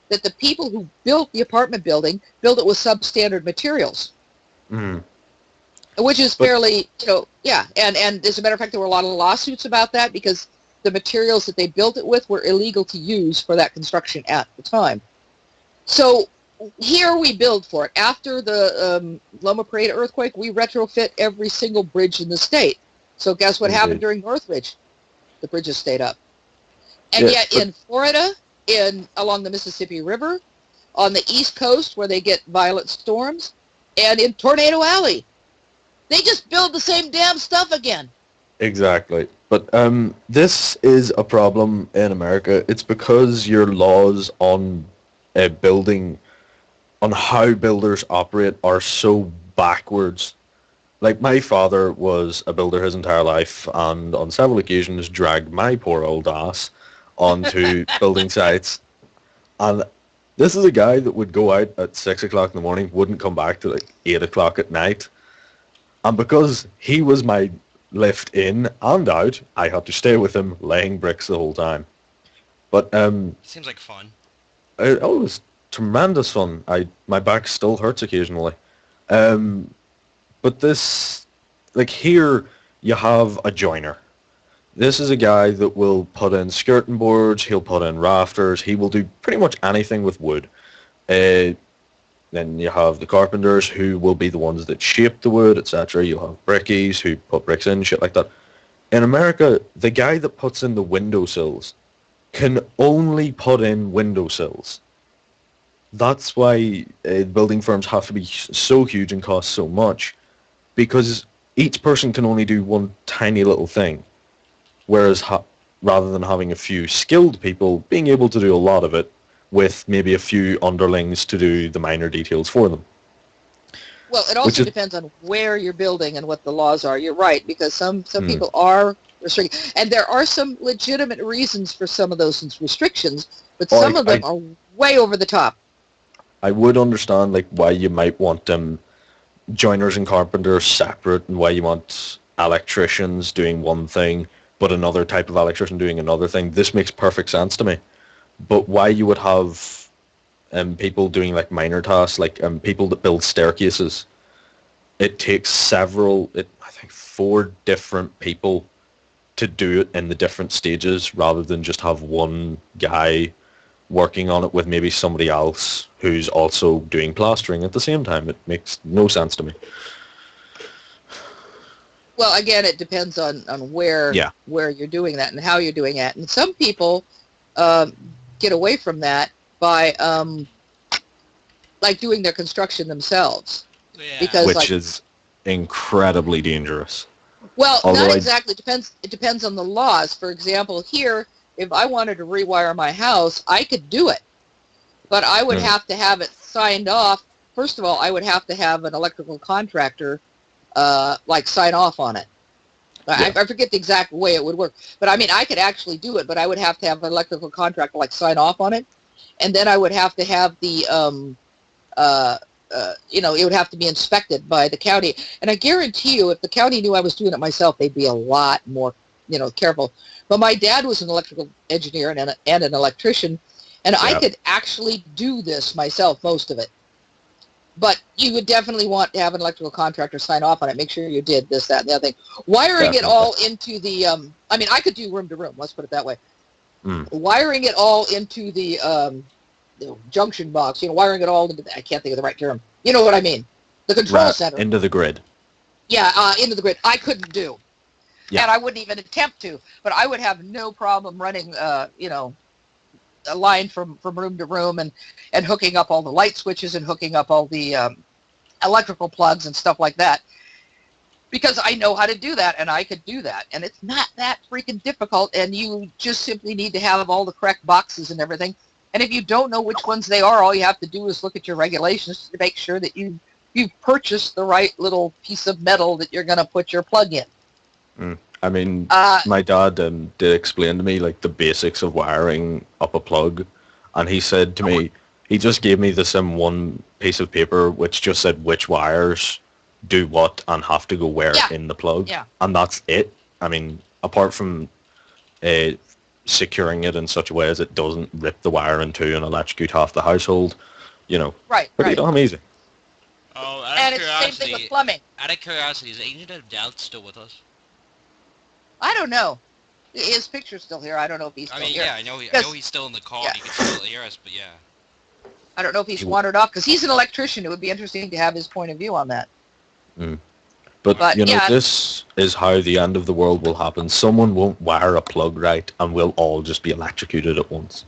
the people who built the apartment building built it with substandard materials, which is fairly, and as a matter of fact, there were a lot of lawsuits about that because the materials that they built it with were illegal to use for that construction at the time. So here we build for it. After the Loma Prieta earthquake, we retrofit every single bridge in the state. So guess what happened during Northridge? The bridges stayed up. And yet in Florida, along the Mississippi River, on the East Coast where they get violent storms, and in Tornado Alley, they just build the same damn stuff again. Exactly. But this is a problem in America. It's because your laws on building, on how builders operate are so backwards. Like, my father was a builder his entire life, and on several occasions dragged my poor old ass onto building sites. And this is a guy that would go out at 6 o'clock in the morning, wouldn't come back till like 8 o'clock at night. And because he was my lift in and out. I had to stay with him, laying bricks the whole time. But Seems like fun. it was tremendous fun. My back still hurts occasionally. But this, like here, you have a joiner. This is a guy that will put in skirting boards, he'll put in rafters, he will do pretty much anything with wood. Then you have the carpenters who will be the ones that shape the wood, etc. You'll have brickies who put bricks in, shit like that. In America, the guy that puts in the windowsills can only put in windowsills. That's why building firms have to be so huge and cost so much, because each person can only do one tiny little thing. Whereas rather than having a few skilled people being able to do a lot of it with maybe a few underlings to do the minor details for them. Well, it also depends on where you're building and what the laws are. You're right, because some people are restricted. And there are some legitimate reasons for some of those restrictions, but some of them are way over the top. I would understand like why you might want joiners and carpenters separate, and why you want electricians doing one thing but another type of electrician doing another thing. This makes perfect sense to me. But why you would have people doing like minor tasks, like people that build staircases, it takes I think 4 different people to do it in the different stages, rather than just have one guy working on it with maybe somebody else who's also doing plastering at the same time. It makes no sense to me. Well, again, it depends on where you're doing that and how you're doing it. And some people get away from that by like doing their construction themselves. Yeah. Because, which is incredibly dangerous. Well, not exactly. It depends on the laws. For example, here, if I wanted to rewire my house, I could do it. But I would have to have it signed off. First of all, I would have to have an electrical contractor sign off on it. Yeah. I forget the exact way it would work. But I mean, I could actually do it, but I would have to have an electrical contractor sign off on it. And then I would have to have the, it would have to be inspected by the county. And I guarantee you, if the county knew I was doing it myself, they'd be a lot more, careful. But my dad was an electrical engineer and an electrician, and I could actually do this myself, most of it. But you would definitely want to have an electrical contractor sign off on it, make sure you did this, that, and the other thing. Wiring it all into the, I could do room to room, let's put it that way. Wiring it all into the junction box, wiring it all into I can't think of the right term. You know what I mean? The control center. Into the grid. Yeah, into the grid. I couldn't do. Yeah. And I wouldn't even attempt to. But I would have no problem running, a line from room to room and hooking up all the light switches and hooking up all the electrical plugs and stuff like that. Because I know how to do that, and I could do that. And it's not that freaking difficult, and you just simply need to have all the correct boxes and everything. And if you don't know which ones they are, all you have to do is look at your regulations to make sure that you've purchased the right little piece of metal that you're going to put your plug in. I mean, my dad did explain to me the basics of wiring up a plug, and he said to me, he just gave me this one piece of paper which just said which wires do what and have to go where in the plug, and that's it. I mean, apart from securing it in such a way as it doesn't rip the wire in two and electrocute half the household, pretty damn easy. Oh, and it's the same thing with plumbing. Out of curiosity, is Agent of Doubt still with us? I don't know. His picture's still here. I don't know if he's still here. I know he's still in the call. He can still hear us, but yeah. I don't know if he's wandered off, because he's an electrician. It would be interesting to have his point of view on that. But this is how the end of the world will happen. Someone won't wire a plug right, and we'll all just be electrocuted at once.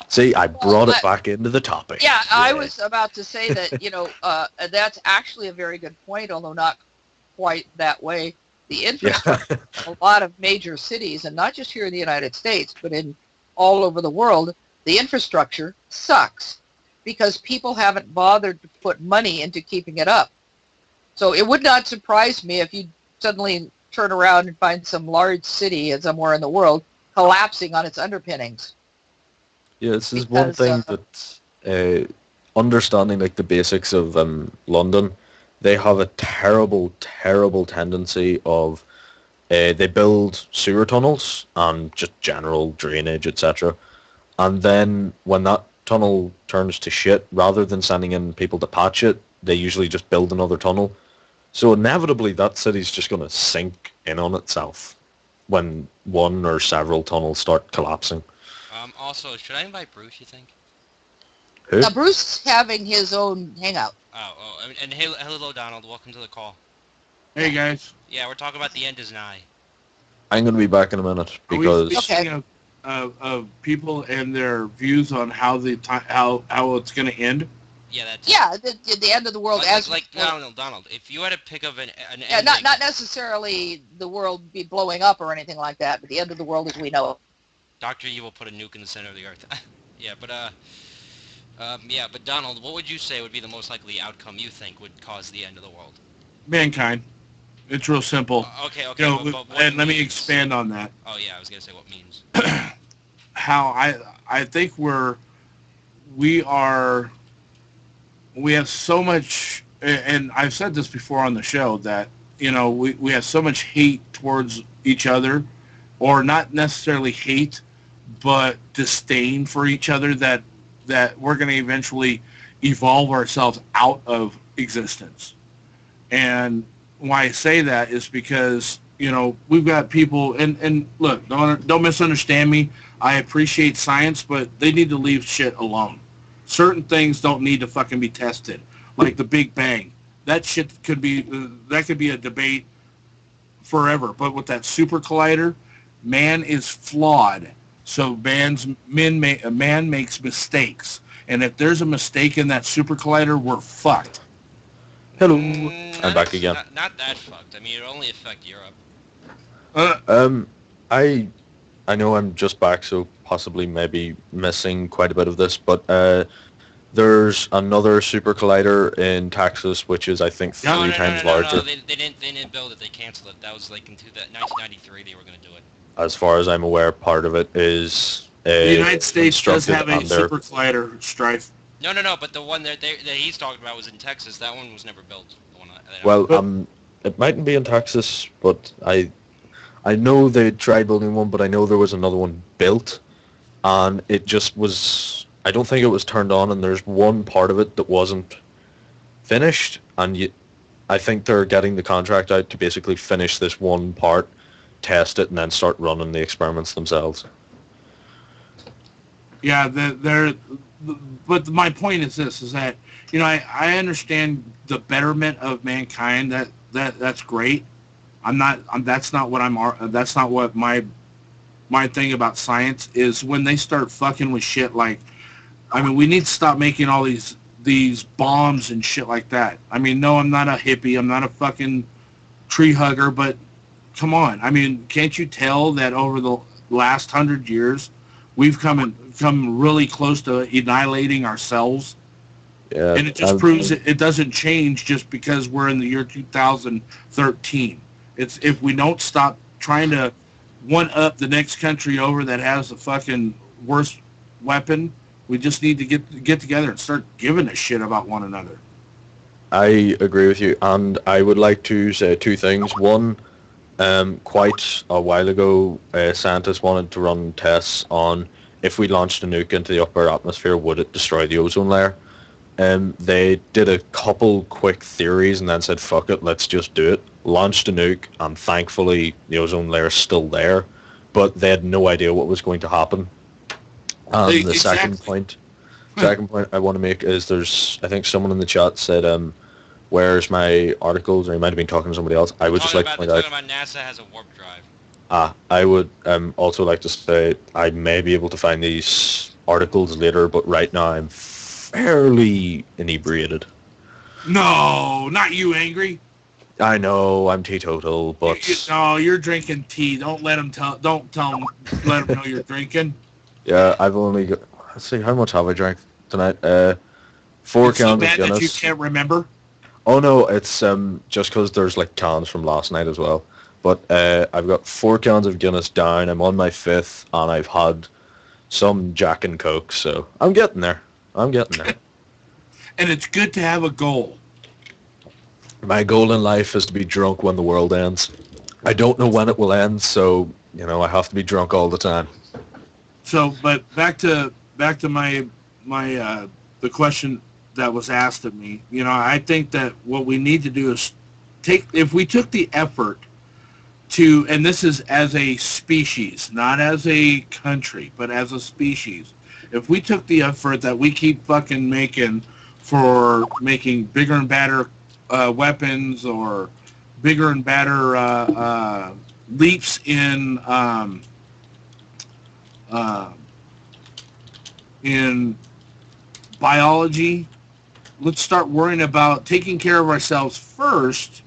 See, I brought it back into the topic. Yeah, I was about to say that, that's actually a very good point, although not quite that way. The infrastructure in a lot of major cities, and not just here in the United States, but in all over the world, the infrastructure sucks because people haven't bothered to put money into keeping it up. So it would not surprise me if you suddenly turn around and find some large city somewhere in the world collapsing on its underpinnings. Yeah, this is one thing that understanding the basics of London. they have a terrible, terrible tendency of they build sewer tunnels and just general drainage, etc. And then when that tunnel turns to shit, rather than sending in people to patch it, they usually just build another tunnel. So inevitably that city's just going to sink in on itself when one or several tunnels start collapsing. Also, should I invite Bruce, you think? Who? Now, Bruce is having his own hangout. And hello, Donald. Welcome to the call. Hey guys. Yeah, we're talking about the end is nigh. I'm going to be back in a minute because... Speaking of people and their views on how how it's going to end? Yeah, that's... Yeah, the end of the world Donald, if you had to pick of an yeah, ending... not necessarily the world be blowing up or anything like that, but the end of the world as we know it. Dr. Evil put a nuke in the center of the earth. But Donald, what would you say would be the most likely outcome you think would cause the end of the world? Mankind. It's real simple. Okay. But and let me expand on that. Oh yeah, I was gonna say what means. How I think we have so much, and I've said this before on the show, that we have so much hate towards each other, or not necessarily hate, but disdain for each other, that we're going to eventually evolve ourselves out of existence. And why I say that is because, we've got people, and look, don't misunderstand me. I appreciate science, but they need to leave shit alone. Certain things don't need to fucking be tested, like the Big Bang. That shit could be a debate forever. But with that super collider, man is flawed. So man makes mistakes. And if there's a mistake in that super collider, we're fucked. Hello. I'm back again. Not that fucked. I mean, it'll only affect Europe. I know I'm just back, so possibly maybe missing quite a bit of this, but there's another super collider in Texas, which is, I think, three times larger. No, they didn't build it. They canceled it. That was like in 1993 they were going to do it. As far as I'm aware, part of it is the United States does have a super collider, Strife. No, but the one that he's talking about was in Texas. That one was never built. It mightn't be in Texas, but I know they tried building one, but I know there was another one built, and it just was... I don't think it was turned on, and there's one part of it that wasn't finished, and I think they're getting the contract out to basically finish this one part, test it, and then start running the experiments themselves. Yeah, but my point is this, is that, I understand the betterment of mankind, that's great. That's not what my thing about science is. When they start fucking with shit like, we need to stop making all these bombs and shit like that. No, I'm not a hippie, I'm not a fucking tree hugger, but come on. Can't you tell that over the last 100 years, we've come really close to annihilating ourselves? Yeah, and it just proves it doesn't change just because we're in the year 2013. It's if we don't stop trying to one-up the next country over that has the fucking worst weapon, we just need to get together and start giving a shit about one another. I agree with you, and I would like to say two things. One, quite a while ago, scientists wanted to run tests on if we launched a nuke into the upper atmosphere, would it destroy the ozone layer? They did a couple quick theories and then said, fuck it, let's just do it. Launched a nuke, and thankfully the ozone layer is still there, but they had no idea what was going to happen. And the second point I want to make is I think someone in the chat said, where's my articles, or he might have been talking to somebody else. I would just like to point out... Talking about NASA has a warp drive. I would also like to say I may be able to find these articles later, but right now I'm fairly inebriated. No, not you, Angry. I know, I'm teetotal, but... No, you're drinking tea. Don't let them let them know you're drinking. Yeah, I've only got... Let's see, how much have I drank tonight? 4 cans of Guinness. It's so bad that you can't remember? Oh no, it's just because there's like cans from last night as well. But I've got 4 cans of Guinness down, I'm on my 5th, and I've had some Jack and Coke, so I'm getting there. And it's good to have a goal. My goal in life is to be drunk when the world ends. I don't know when it will end, so I have to be drunk all the time. So, but back to my the question that was asked of me. I think that what we need to do is if we took the effort to, and this is as a species, not as a country, but as a species, if we took the effort that we keep fucking making for making bigger and badder weapons or bigger and badder leaps in biology, let's start worrying about taking care of ourselves first.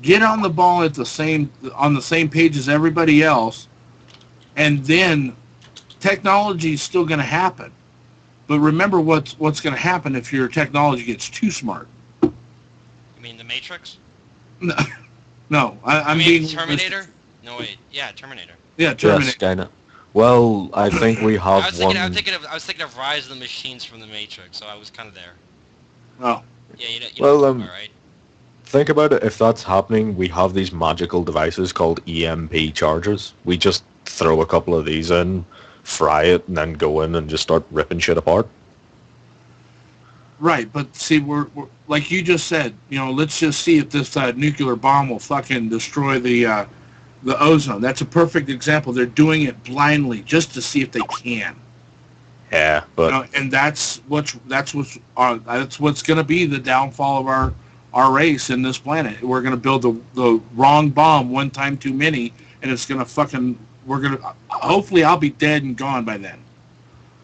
Get on the ball on the same page as everybody else, and then technology is still going to happen. But remember what's going to happen if your technology gets too smart. You mean the Matrix? No, I'm mean being Terminator. No wait, yeah, Terminator. Yeah, Terminator. Yes, kinda. Well, I think we have I was thinking of Rise of the Machines from the Matrix, so I was kind of there. Oh. Yeah, you know what I'm talking about, right? Think about it. If that's happening, we have these magical devices called EMP chargers. We just throw a couple of these in, fry it, and then go in and just start ripping shit apart. Right, but see, we're like you just said. Let's just see if this nuclear bomb will fucking destroy the ozone. That's a perfect example. They're doing it blindly just to see if they can. Yeah, but and that's what's going to be the downfall of our race in this planet. We're going to build the wrong bomb one time too many, and it's going to hopefully I'll be dead and gone by then.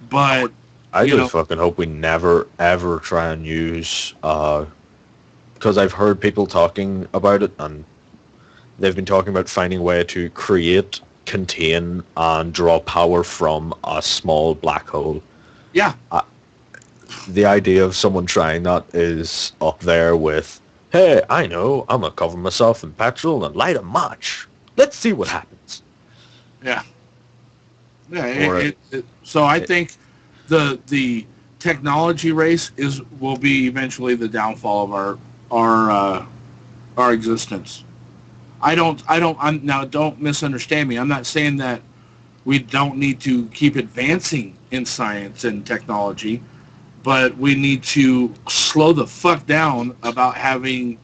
But I just fucking hope we never ever try and use because I've heard people talking about it, and they've been talking about finding a way to create, contain, and draw power from a small black hole. Yeah. The idea of someone trying that is up there with, hey, I know, I'm going to cover myself in petrol and light a match. Let's see what happens. Yeah. Yeah. So I think the technology race will be eventually the downfall of our existence. Don't misunderstand me. I'm not saying that we don't need to keep advancing in science and technology, but we need to slow the fuck down about having,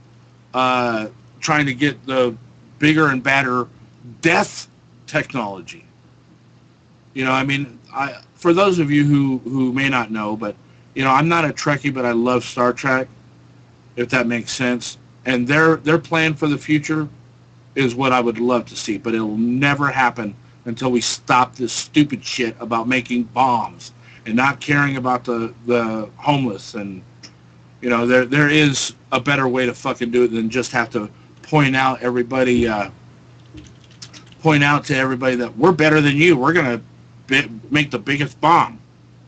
trying to get the bigger and badder death technology. For those of you who may not know, but, I'm not a Trekkie, but I love Star Trek, if that makes sense. And their plan for the future is what I would love to see, but it'll never happen until we stop this stupid shit about making bombs and not caring about the homeless. And there is a better way to fucking do it than just have to point out to everybody that we're better than you. We're gonna make the biggest bomb.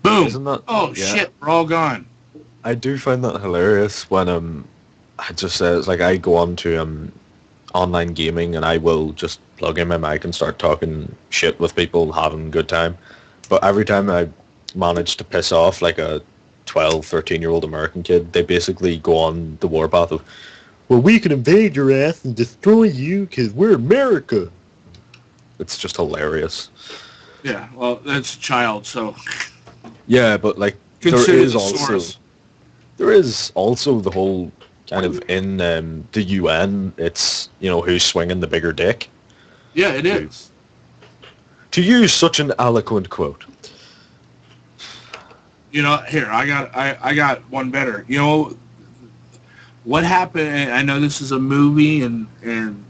Boom. Shit, we're all gone. I do find that hilarious when I just say it's like I go on to online gaming and I will just plug in my mic and start talking shit with people, having a good time. But every time I manage to piss off like a 12, 13-year-old American kid, they basically go on the warpath of, well, we can invade your ass and destroy you because we're America. It's just hilarious. Yeah, well, that's a child, so... Yeah, but like, there is also the whole kind of in the UN, it's, who's swinging the bigger dick. Yeah, it is. To use such an eloquent quote. Here, I got one better. What happened, and I know this is a movie and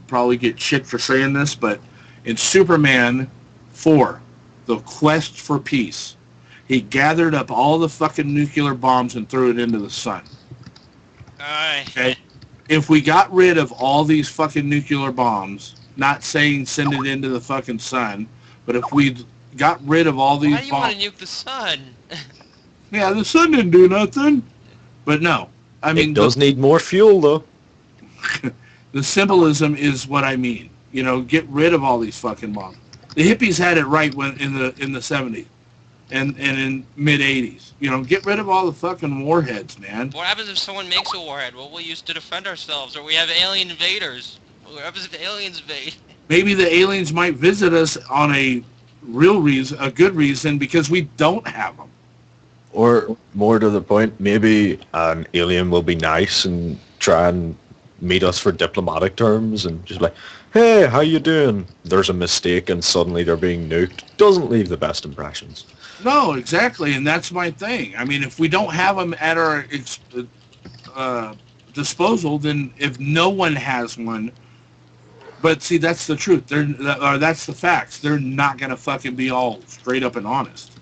probably get shit for saying this, but in Superman 4, The Quest for Peace, he gathered up all the fucking nuclear bombs and threw it into the sun. Okay? If we got rid of all these fucking nuclear bombs, not saying send it into the fucking sun, but if we got rid of all these bombs... Why do you want to nuke the sun? Yeah, the sun didn't do nothing. But no. It does need more fuel, though. The symbolism is what I mean. Get rid of all these fucking bombs. The hippies had it right in the 70s. and in mid-'80s. You know, get rid of all the fucking warheads, man. What happens if someone makes a warhead? What will we use to defend ourselves? Or we have alien invaders? What happens if aliens invade? Maybe the aliens might visit us on a real reason, a good reason, because we don't have them. Or more to the point, maybe an alien will be nice and try and meet us for diplomatic terms and just like, hey, how you doing? There's a mistake and suddenly they're being nuked. Doesn't leave the best impressions. No, exactly, and that's my thing. I mean, if we don't have them at our disposal, then if no one has one, but see, that's the truth. That's the facts. They're not gonna fucking be all straight up and honest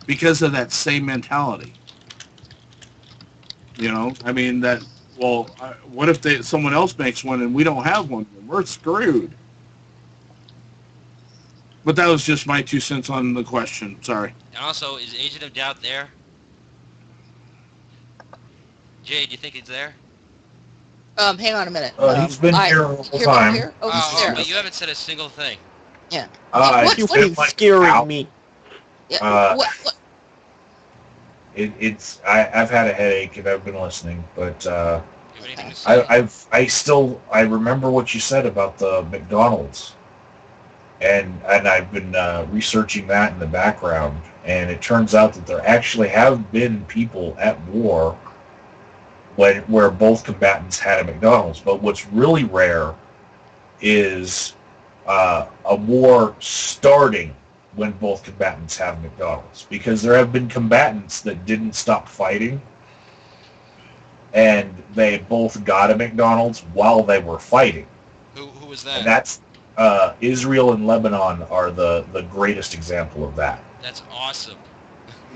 because of that same mentality. You know, I mean that. Well, what if someone else makes one and we don't have one? We're screwed. But that was just my 2 cents on the question. Sorry. And also, is Agent of Doubt there? Jay, do you think he's there? Hang on a minute. He's been here the whole time. Here? Oh, Oh, he's there. but you haven't said a single thing. Yeah. It's What- been like out. me. Yeah. What? I've had a headache and I've been listening, but Do you have anything to say? I remember what you said about the McDonald's, and I've been researching that in the background, and it turns out that there actually have been people at war where both combatants had a McDonald's. But what's really rare is a war starting when both combatants have McDonald's, because there have been combatants that didn't stop fighting and they both got a McDonald's while they were fighting. Who was that? And that's Israel and Lebanon are the greatest example of that. That's awesome.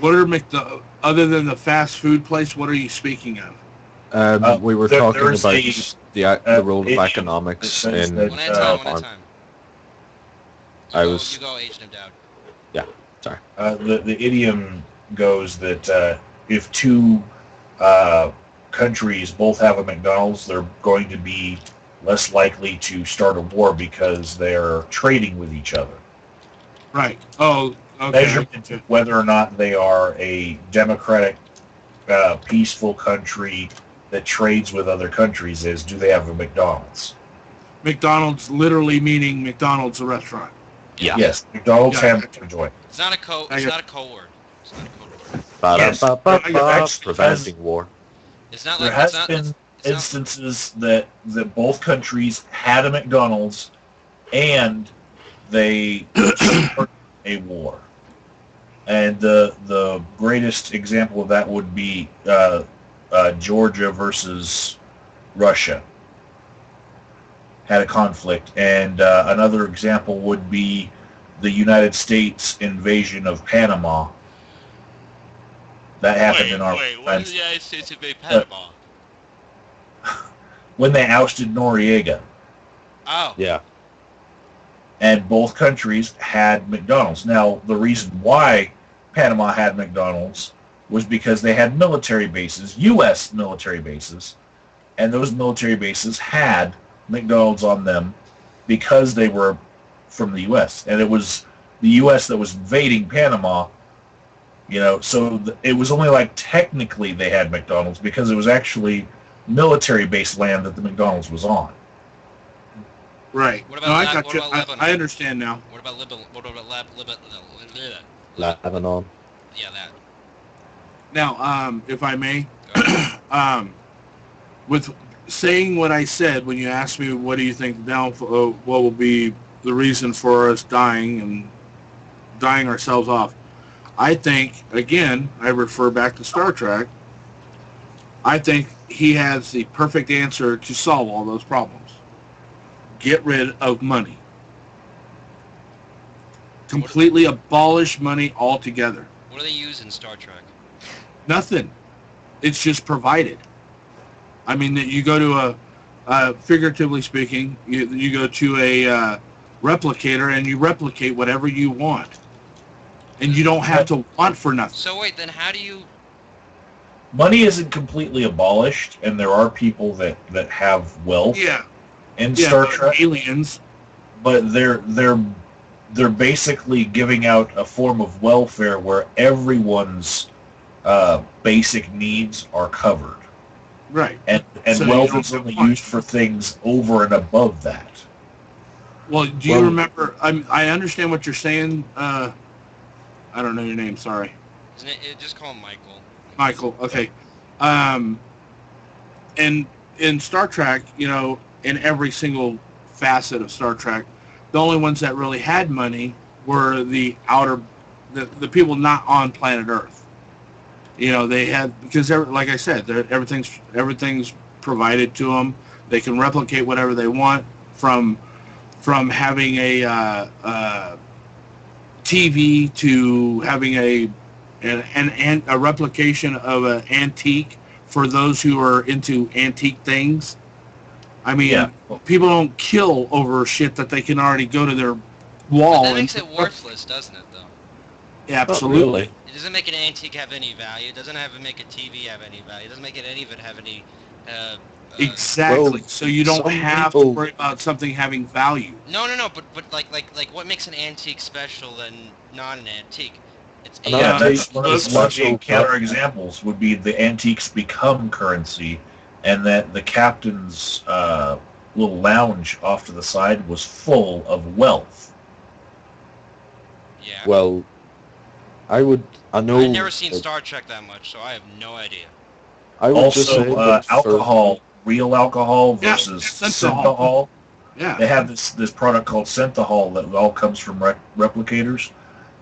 What are other than the fast food place? What are you speaking of? We were there- talking there's about a the role of idiom economics that says in that, One at a time, one at a farm. time. You go, Agent of Doubt. the idiom goes that if two countries both have a McDonald's, they're going to be less likely to start a war because they're trading with each other. Right. Oh, okay. Measurement of whether or not they are a democratic, peaceful country that trades with other countries is, do they have a McDonald's? McDonald's literally meaning McDonald's a restaurant. Yeah. Yes, McDonald's Yeah. hamburger joint. It's not a code. I It's got- not a code word. It's not a code word. Yes. Actually, Preventing war. It's not There like has it's not. been It's not, instances that both countries had a McDonald's and they started a war. And the greatest example of that would be Georgia versus Russia. Had a conflict. And another example would be the United States invasion of Panama. That happened in our What did the United States invade Panama? when they ousted Noriega. Oh. Yeah. And both countries had McDonald's. Now, the reason why Panama had McDonald's was because they had military bases, U.S. military bases, and those military bases had McDonald's on them because they were from the U.S. And it was the U.S. that was invading Panama, so it was only like technically they had McDonald's because it was actually military-based land that the McDonald's was on. Right. What about No, I Lab- got what you. about Lebanon? I understand now. What about Lebanon? What about Lebanon. Yeah, that. Now, if I may, Go ahead. with saying what I said when you asked me what do you think the downfall, what will be the reason for us dying ourselves off, I think, again, I refer back to Star Trek, I think he has the perfect answer to solve all those problems. Get rid of money. Completely abolish money altogether. What do they use in Star Trek? Nothing. It's just provided. I mean, you go to figuratively speaking, you go to a replicator and you replicate whatever you want. And you don't have to want for nothing. So wait, then how do you? Money isn't completely abolished, and there are people that have wealth Yeah. in Star Trek, Aliens. but they're they're basically giving out a form of welfare where everyone's basic needs are covered. Right. And So wealth you is don't only want- used for things over and above that. Well, do you remember? I understand what you're saying. I don't know your name. Sorry, Isn't it? Just call him Michael. Michael. Okay. And in Star Trek, in every single facet of Star Trek, the only ones that really had money were the people not on planet Earth. They had, because like I said, everything's provided to them. They can replicate whatever they want from having a TV to having a replication of an antique for those who are into antique things. I mean, people don't kill over shit that they can already go to their wall. But that makes it worthless, doesn't it, though? Yeah, absolutely. It doesn't make an antique have any value. It doesn't make a TV have any value. It doesn't make any of it have any... Exactly. So you don't have to worry about something having value. No. But like, what makes an antique special than not an antique? It's That's one of the counter examples would be the antiques become currency, and that the captain's little lounge off to the side was full of wealth. Yeah. Well, I've never seen Star Trek that much, so I have no idea. I would just say alcohol, real alcohol versus synthahol. Yeah. They have this product called synthahol that all comes from replicators.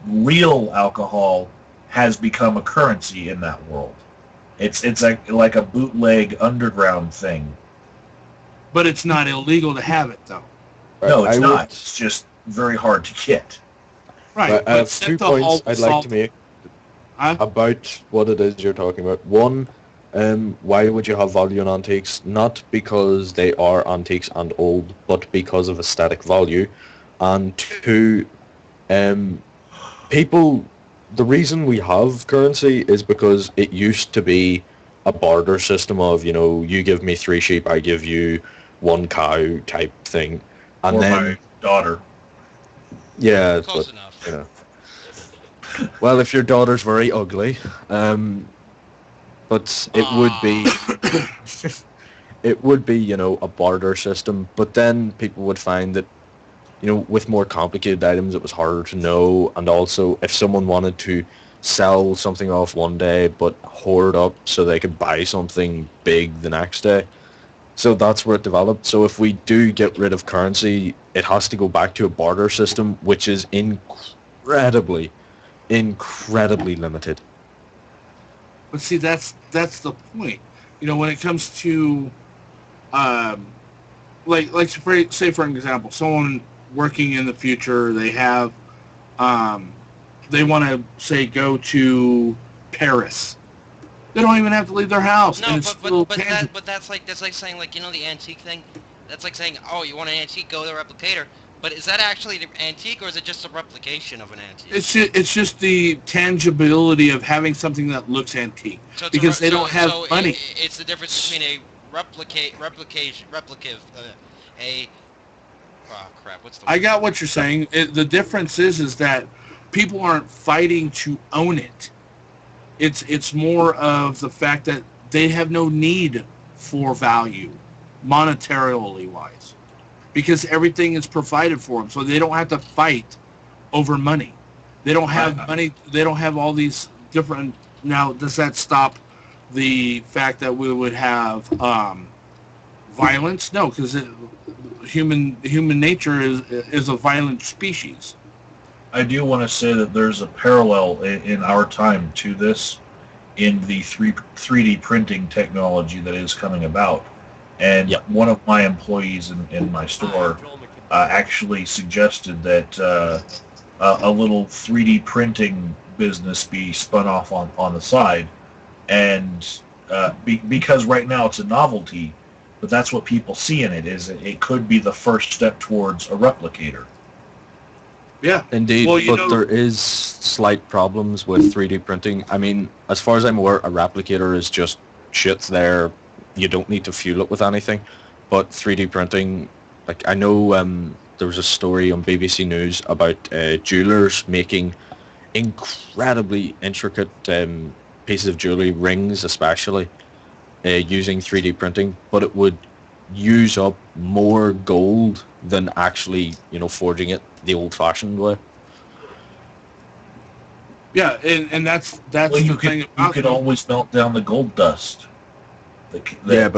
Real alcohol has become a currency in that world. It's like a bootleg underground thing. But it's not illegal to have it, though. No, it's not. It's just very hard to get. Right. I have 2 points I'd like to make about what it is you're talking about. One, why would you have value in antiques? Not because they are antiques and old, but because of aesthetic value. And 2, the reason we have currency is because it used to be a barter system of, you give me 3 sheep, I give you 1 cow type thing. And or then my daughter. Yeah, Close enough. Well, if your daughter's very ugly, but it would be, a barter system. But then people would find that, with more complicated items, it was harder to know. And also, if someone wanted to sell something off one day, but hoard up so they could buy something big the next day. So that's where it developed. So if we do get rid of currency, it has to go back to a barter system, which is incredibly limited. But see, that's the point. When it comes to, say for example, someone working in the future, they have, they want to say go to Paris. They don't even have to leave their house. No, and it's but that's like saying, the antique thing. That's like saying, oh, you want an antique, go to the replicator. But is that actually the antique, or is it just a replication of an antique? It's just the tangibility of having something that looks antique, because they don't have money. It's the difference between a replicative, oh crap, what's the word? I got what you're saying. The difference is that people aren't fighting to own it. It's more of the fact that they have no need for value, monetarily wise, because everything is provided for them, so they don't have to fight over money. They don't have money. They don't have all these different. Now, does that stop the fact that we would have violence? No, because human nature is a violent species. I do want to say that there's a parallel in our time to this in the 3D printing technology that is coming about. And one of my employees in my store actually suggested that a little 3D printing business be spun off on the side. And because right now it's a novelty, but that's what people see in it, is it could be the first step towards a replicator. Yeah, indeed, but there is slight problems with 3D printing. I mean, as far as I'm aware, a replicator is just shit there. You don't need to fuel it with anything. But 3D printing, like I know there was a story on BBC News about jewelers making incredibly intricate pieces of jewelry, rings especially, using 3D printing, but it would use up more gold than actually, forging it the old-fashioned way. Yeah, and that's Well, the you thing could about you could them. always melt down the gold dust. But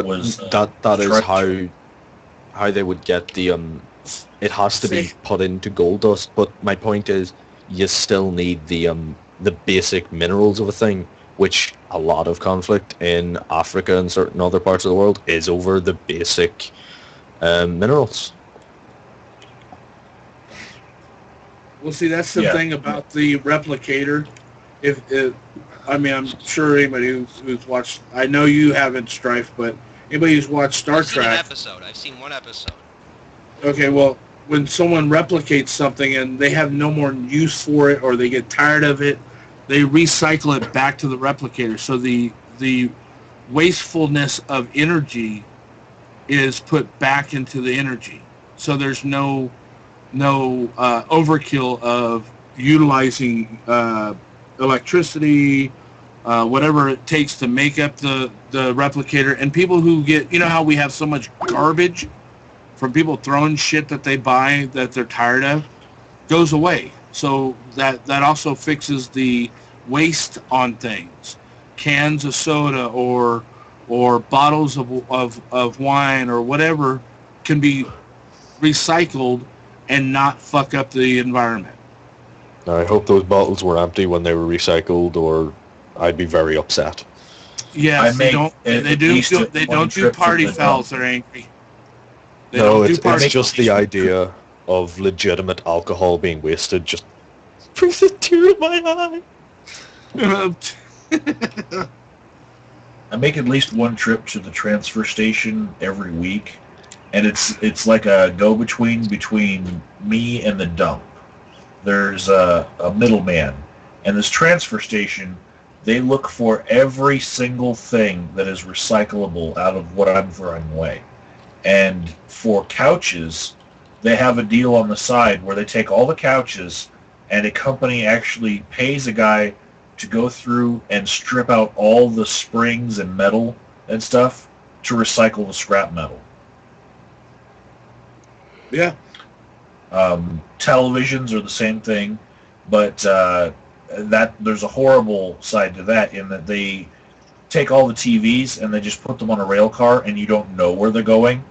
was that is treasure. how they would get the it has to be See- put into gold dust. But my point is, you still need the basic minerals of a thing, which a lot of conflict in Africa and certain other parts of the world is over the basic minerals. Well, see, that's the Yeah. thing about the replicator. I'm sure anybody who's watched, I know you haven't, Strife, but anybody who's watched Star I've seen an Trek. episode. I've seen one episode. Okay, well, when someone replicates something and they have no more use for it or they get tired of it, they recycle it back to the replicator. So the wastefulness of energy is put back into the energy. So there's no overkill of utilizing electricity, whatever it takes to make up the replicator. And people who get, how we have so much garbage from people throwing shit that they buy that they're tired of, goes away. So that also fixes the waste on things. Cans of soda or bottles of wine or whatever can be recycled and not fuck up the environment. I hope those bottles were empty when they were recycled, or I'd be very upset. Yes, they don't do party fouls. They're angry. It's just the idea of legitimate alcohol being wasted just brings a tear to my eye. I make at least one trip to the transfer station every week, and it's like a go-between between me and the dump. There's a middleman, and this transfer station, they look for every single thing that is recyclable out of what I'm throwing away. And for couches, they have a deal on the side where they take all the couches, and a company actually pays a guy to go through and strip out all the springs and metal and stuff to recycle the scrap metal. Yeah. Televisions are the same thing, but that there's a horrible side to that in that they take all the TVs and they just put them on a rail car and you don't know where they're going.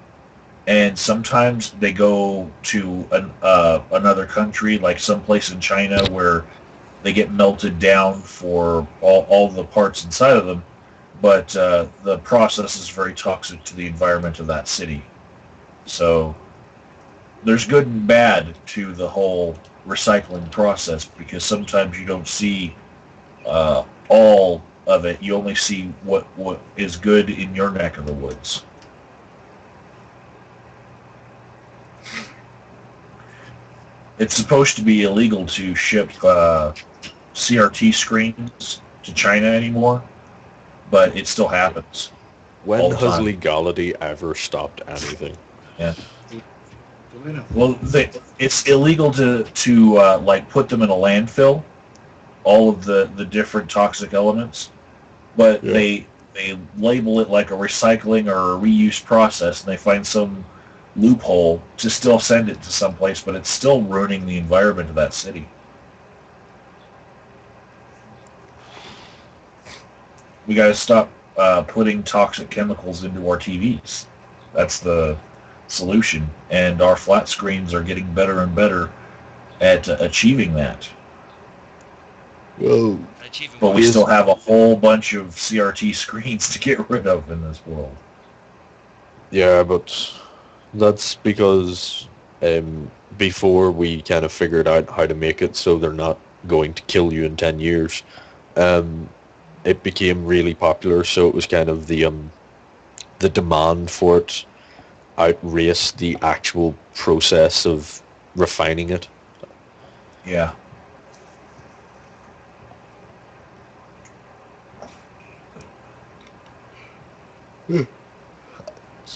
And sometimes they go to another country, like someplace in China, where they get melted down for all the parts inside of them. But the process is very toxic to the environment of that city. So there's good and bad to the whole recycling process, because sometimes you don't see all of it. You only see what is good in your neck of the woods. It's supposed to be illegal to ship CRT screens to China anymore, but it still happens. When has legality ever stopped anything? Yeah. Well, it's illegal to like put them in a landfill, all of the different toxic elements, but they label it like a recycling or a reuse process, and they find some loophole to still send it to someplace, but it's still ruining the environment of that city. We got to stop putting toxic chemicals into our TVs. That's the solution, and our flat screens are getting better and better at achieving that. Well, but we still have a whole bunch of CRT screens to get rid of in this world. Yeah, but that's because before we kind of figured out how to make it so they're not going to kill you in 10 years, it became really popular, so it was kind of the demand for it outraced the actual process of refining it. Yeah. And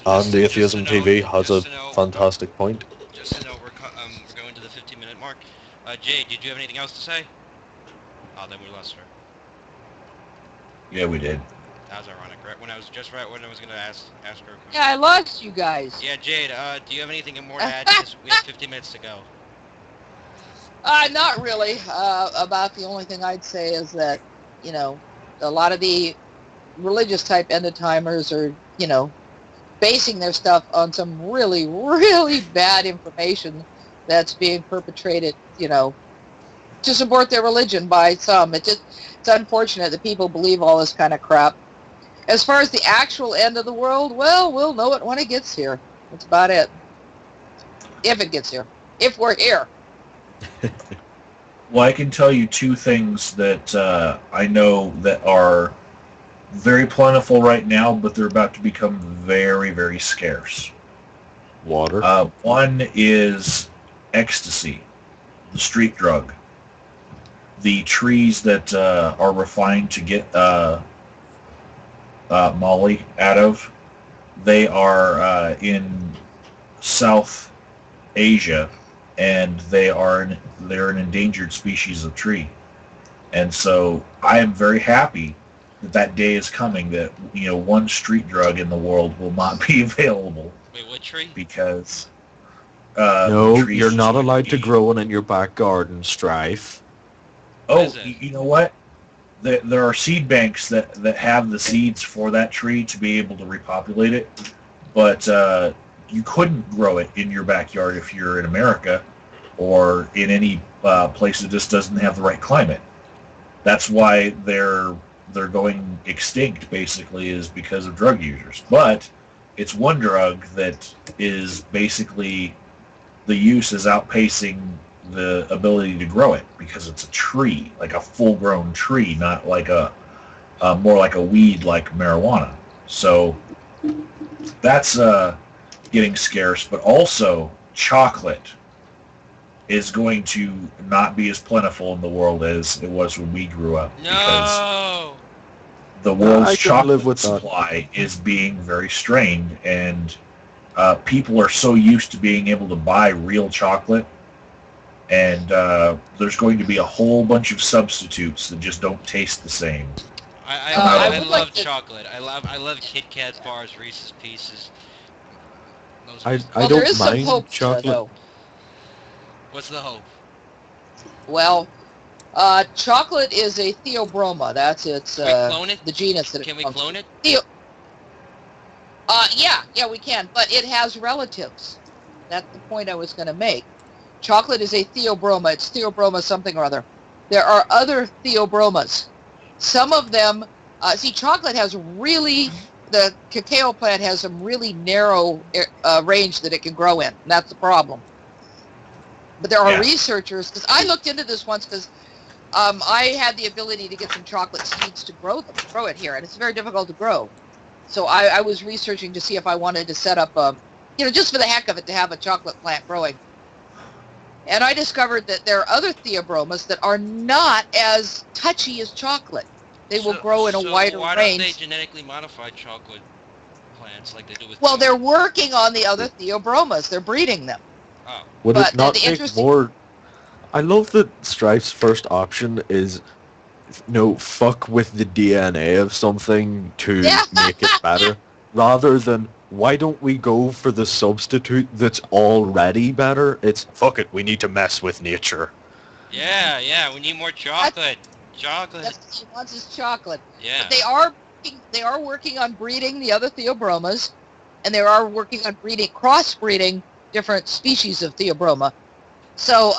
Atheism TV has a fantastic point. Just to know, Jade, did you have anything else to say? Oh, then we lost her. Yeah, we did. That was ironic, right? When I was going to ask her a question. Yeah, I lost you guys. Yeah, Jade, do you have anything more to add? Because we have 15 minutes to go. Not really. About the only thing I'd say is that, a lot of the religious type end-of-timers are, basing their stuff on some really, really bad information that's being perpetrated, to support their religion by some. It's unfortunate that people believe all this kind of crap. As far as the actual end of the world, well, we'll know it when it gets here. That's about it. If it gets here. If we're here. Well, I can tell you two things that I know that are very plentiful right now, but they're about to become very, very scarce. Water. One is ecstasy, the street drug. The trees that are refined to get Molly out of, they are in South Asia, and they're an endangered species of tree. And so I am very happy that day is coming that one street drug in the world will not be available. Wait, what tree? Because no, you're not allowed to grow one in your back garden, Strife. Oh, you know what? There are seed banks that have the seeds for that tree to be able to repopulate it, but you couldn't grow it in your backyard if you're in America or in any place that just doesn't have the right climate. That's why they're going extinct, basically, is because of drug users. But it's one drug that is basically, the use is outpacing the ability to grow it because it's a tree, like a full-grown tree, not like more like a weed like marijuana. So that's getting scarce, but also chocolate is going to not be as plentiful in the world as it was when we grew up. No! Because the world's chocolate supply is being very strained, and people are so used to being able to buy real chocolate, and there's going to be a whole bunch of substitutes that just don't taste the same. I love chocolate. I love Kit Kats, bars, Reese's Pieces. I don't mind hope chocolate. There, though. What's the hope? Well, chocolate is a theobroma. That's its Can we clone it? the genus that Can we comes clone from. it? Yeah, we can, but it has relatives. That's the point I was going to make. Chocolate is a theobroma. It's theobroma something or other. There are other theobromas. Some of them, chocolate has the cacao plant has some really narrow range that it can grow in. And that's the problem. But there are researchers, because I looked into this once because I had the ability to get some chocolate seeds to grow it here, and it's very difficult to grow. So I was researching to see if I wanted to set up just for the heck of it, to have a chocolate plant growing. And I discovered that there are other theobromas that are not as touchy as chocolate. They will grow in a wider range. Why don't they genetically modify chocolate plants like they do with Well, they're working on the other theobromas. They're breeding them. Oh. Would it not take more... I love that Strife's first option is fuck with the DNA of something to make it better, rather than why don't we go for the substitute that's already better? It's fuck it, we need to mess with nature. Yeah, we need more chocolate. Chocolate. That's what he wants is chocolate. Yeah. But they are working on breeding the other theobromas, and they are working on crossbreeding different species of theobroma. So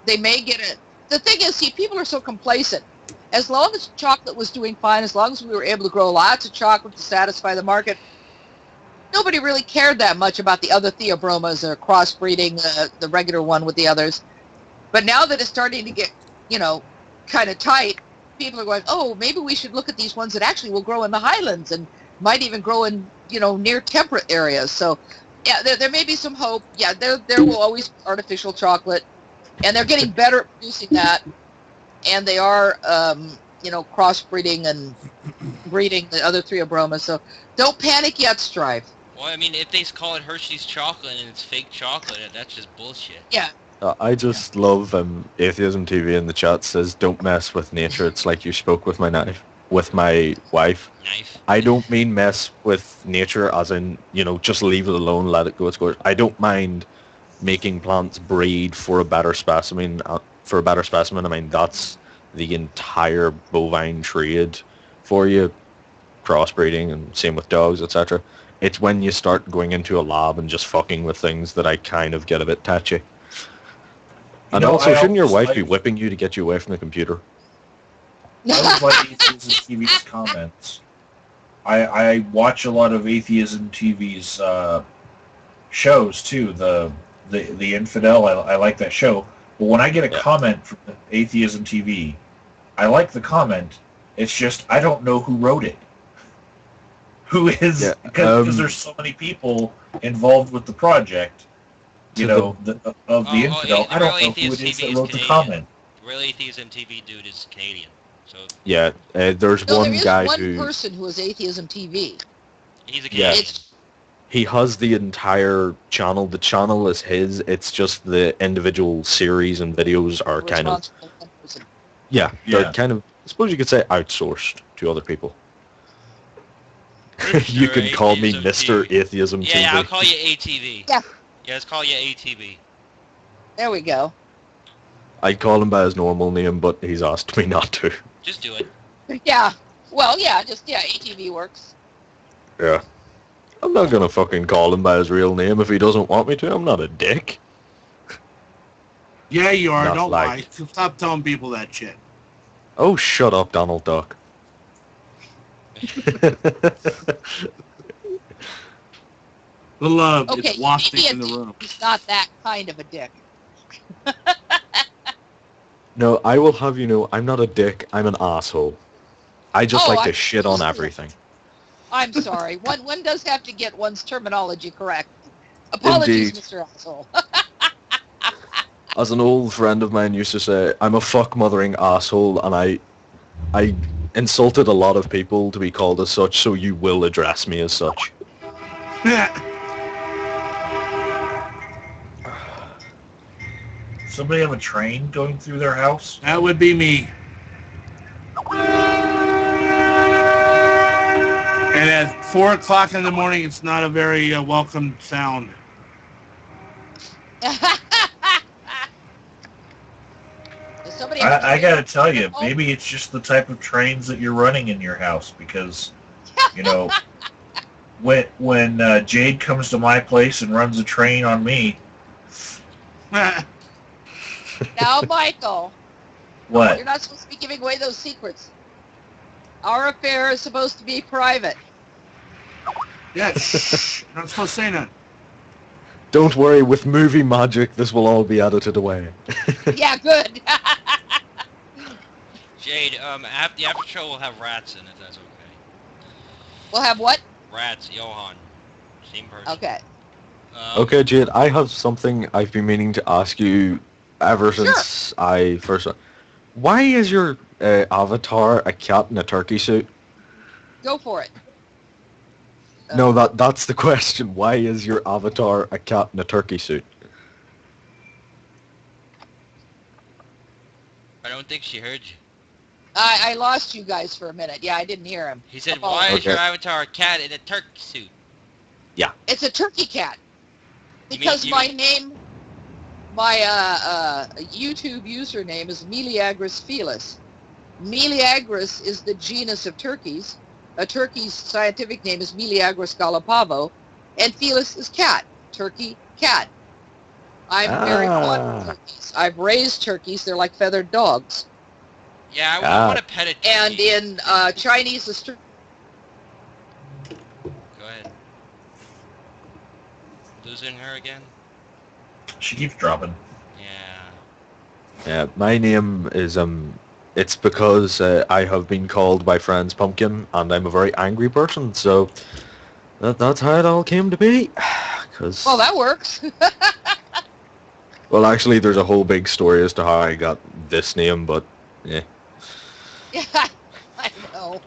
they may get it. The thing is, people are so complacent. As long as chocolate was doing fine, as long as we were able to grow lots of chocolate to satisfy the market, nobody really cared that much about the other theobromas or crossbreeding the regular one with the others. But now that it's starting to get, kind of tight, people are going, oh, maybe we should look at these ones that actually will grow in the highlands and might even grow in, near temperate areas. So, yeah, there may be some hope. Yeah, there will always be artificial chocolate, and they're getting better at producing that. And they are, crossbreeding and breeding the other theobromas. So don't panic yet, Strife. Well, I mean, if they call it Hershey's chocolate and it's fake chocolate, that's just bullshit. Yeah. I just love Atheism TV in the chat says, "Don't mess with nature. It's like you spoke with my wife." Knife. I don't mean mess with nature as in, just leave it alone, let it go its course. I don't mind making plants breed for a better specimen. I mean, that's the entire bovine trade for you, crossbreeding, and same with dogs, etc. It's when you start going into a lab and just fucking with things that I kind of get a bit touchy. And also, shouldn't your wife be whipping you to get you away from the computer? I always like Atheism TV's comments. I watch a lot of Atheism TV's shows too. The Infidel, I like that show. But when I get a comment from Atheism TV, I like the comment. It's just I don't know who wrote it. Who is because there's so many people involved with the project. The Infidel. I don't know who it is that wrote the comment. Real Atheism TV dude is Canadian. So yeah, there's one guy there is one person who is Atheism TV. He's a Canadian. He has the entire channel. The channel is his. It's just the individual series and videos are kind of they're kind of, I suppose you could say, outsourced to other people. You can call me Mr. Atheism TV. Yeah, I'll call you ATV. Yeah. Yeah, let's call you ATV. There we go. I'd call him by his normal name, but he's asked me not to. Just do it. Yeah. Well, yeah, ATV works. Yeah. I'm not gonna fucking call him by his real name if he doesn't want me to. I'm not a dick. Yeah, you are. Not Don't like. lie. Stop telling people that shit. Oh, shut up, Donald Duck. The love Okay, is wafting maybe in the room. He's not that kind of a dick. No, I will have you know, I'm not a dick. I'm an asshole. I just like to I'm shit on everything. I'm sorry. One does have to get one's terminology correct. Apologies, Indeed. Mr. Asshole. As an old friend of mine used to say, I'm a fuck-mothering asshole, and I insulted a lot of people to be called as such, so you will address me as such. Somebody have a train going through their house? That would be me. And at 4 o'clock in the morning, it's not a very welcome sound. I gotta tell you, maybe it's just the type of trains that you're running in your house, because, when Jade comes to my place and runs a train on me. Now, Michael. What? You're not supposed to be giving away those secrets. Our affair is supposed to be private. Yes. Not supposed to say nothing. Don't worry, with movie magic, this will all be edited away. Yeah, good. Jade, the after show will have rats in it, that's okay. We'll have what? Rats, Johan. Same person. Okay. Okay, Jade, I have something I've been meaning to ask you ever since I first saw. Why is your avatar a cat in a turkey suit? Go for it. No, that's the question. Why is your avatar a cat in a turkey suit? I don't think she heard you. I lost you guys for a minute. Yeah, I didn't hear him. He said, why is your avatar a cat in a turkey suit? Yeah. It's a turkey cat. Because my YouTube username is Meleagris felis. Meleagris is the genus of turkeys. A turkey's scientific name is Meleagris galapavo, and felis is cat. Turkey, cat. I'm very fond of turkeys. I've raised turkeys. They're like feathered dogs. Yeah, I want to pet a turkey. And in Chinese... Go ahead. Losing her again? She keeps dropping. Yeah. Yeah, my name is it's because I have been called by friends Pumpkin, and I'm a very angry person, so that's how it all came to be. Well, that works. Well, actually, there's a whole big story as to how I got this name, but yeah. Yeah, I know.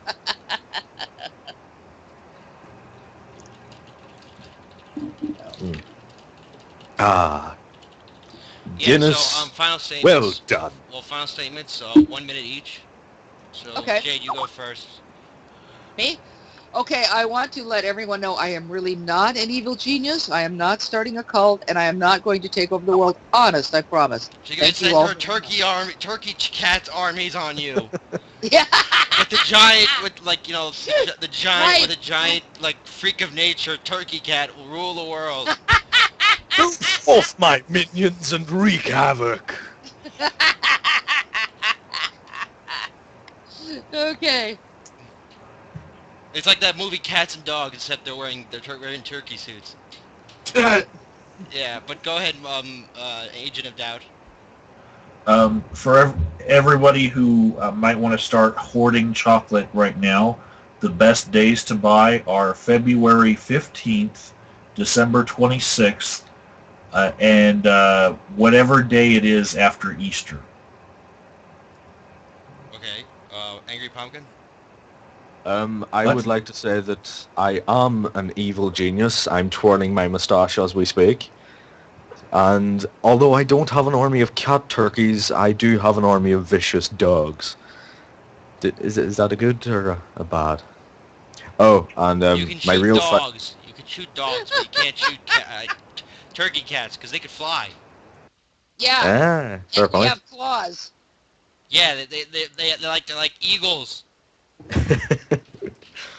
Yeah, Guinness. so final Well statements. done. Well, final statements, 1 minute each. So, Okay. Jade, you go first. Me? Okay, I want to let everyone know I am really not an evil genius. I am not starting a cult, and I am not going to take over the world. Honest, I promise. She's gonna Thank you send all her very turkey cat armies on you. Yeah. With the giant, with like, the giant, Right. with a giant, like, freak of nature turkey cat will rule the world. Move off my minions and wreak havoc. Okay. It's like that movie Cats and Dogs, except they're wearing turkey suits. Yeah, but go ahead, Agent of Doubt. For everybody who might want to start hoarding chocolate right now, the best days to buy are February 15th, December 26th, and whatever day it is after Easter. Okay, Angry Pumpkin? I What? would like to say that I am an evil genius. I'm twirling my moustache as we speak. And although I don't have an army of cat turkeys, I do have an army of vicious dogs. Is that a good or a bad? Oh, and You can my shoot real dogs. You can shoot dogs, but you can't shoot turkey cats, because they could fly. Yeah. fair And they point. have claws. Yeah, they're like eagles.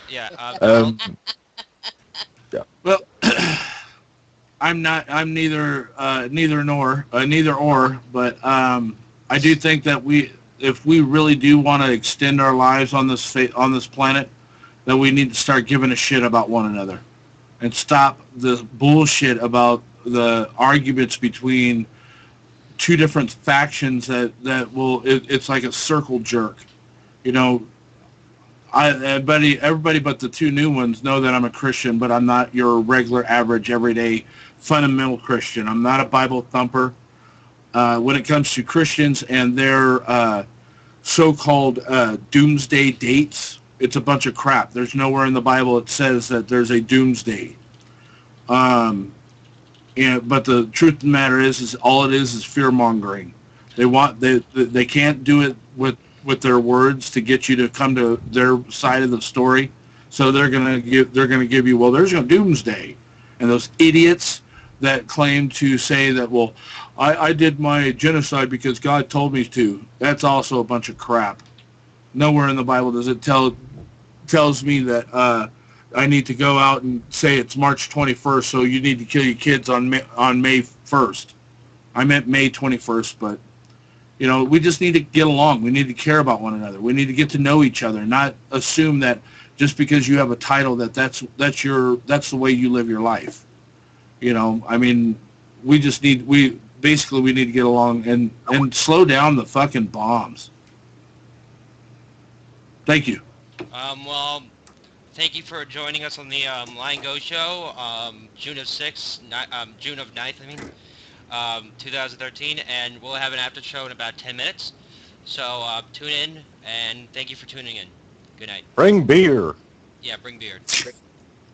Yeah, Um, Well, I'm neither or, but I do think that if we really do want to extend our lives on this planet, that we need to start giving a shit about one another and stop the bullshit about the arguments between two different factions it's like a circle jerk. You know, everybody but the two new ones know that I'm a Christian, but I'm not your regular, average, everyday, fundamental Christian. I'm not a Bible thumper. When it comes to Christians and their so-called doomsday dates, it's a bunch of crap. There's nowhere in the Bible it says that there's a doomsday. But the truth of the matter is all it is fear-mongering. They can't do it with their words to get you to come to their side of the story. So they're gonna give you, well, there's a doomsday, and those idiots that claim to say that, well, I did my genocide because God told me to. That's also a bunch of crap. Nowhere in the Bible does it tells me that I need to go out and say it's March 21st, so you need to kill your kids on May 1st. I meant May 21st, but we just need to get along. We need to care about one another. We need to get to know each other, not assume that just because you have a title that's the way you live your life. I mean, we need to get along and slow down the fucking bombs. Thank you. Well, thank you for joining us on the Lion Go Show, June of 9th, 2013, and we'll have an after show in about 10 minutes. So tune in, and thank you for tuning in. Good night. Bring beer. Yeah, bring beer.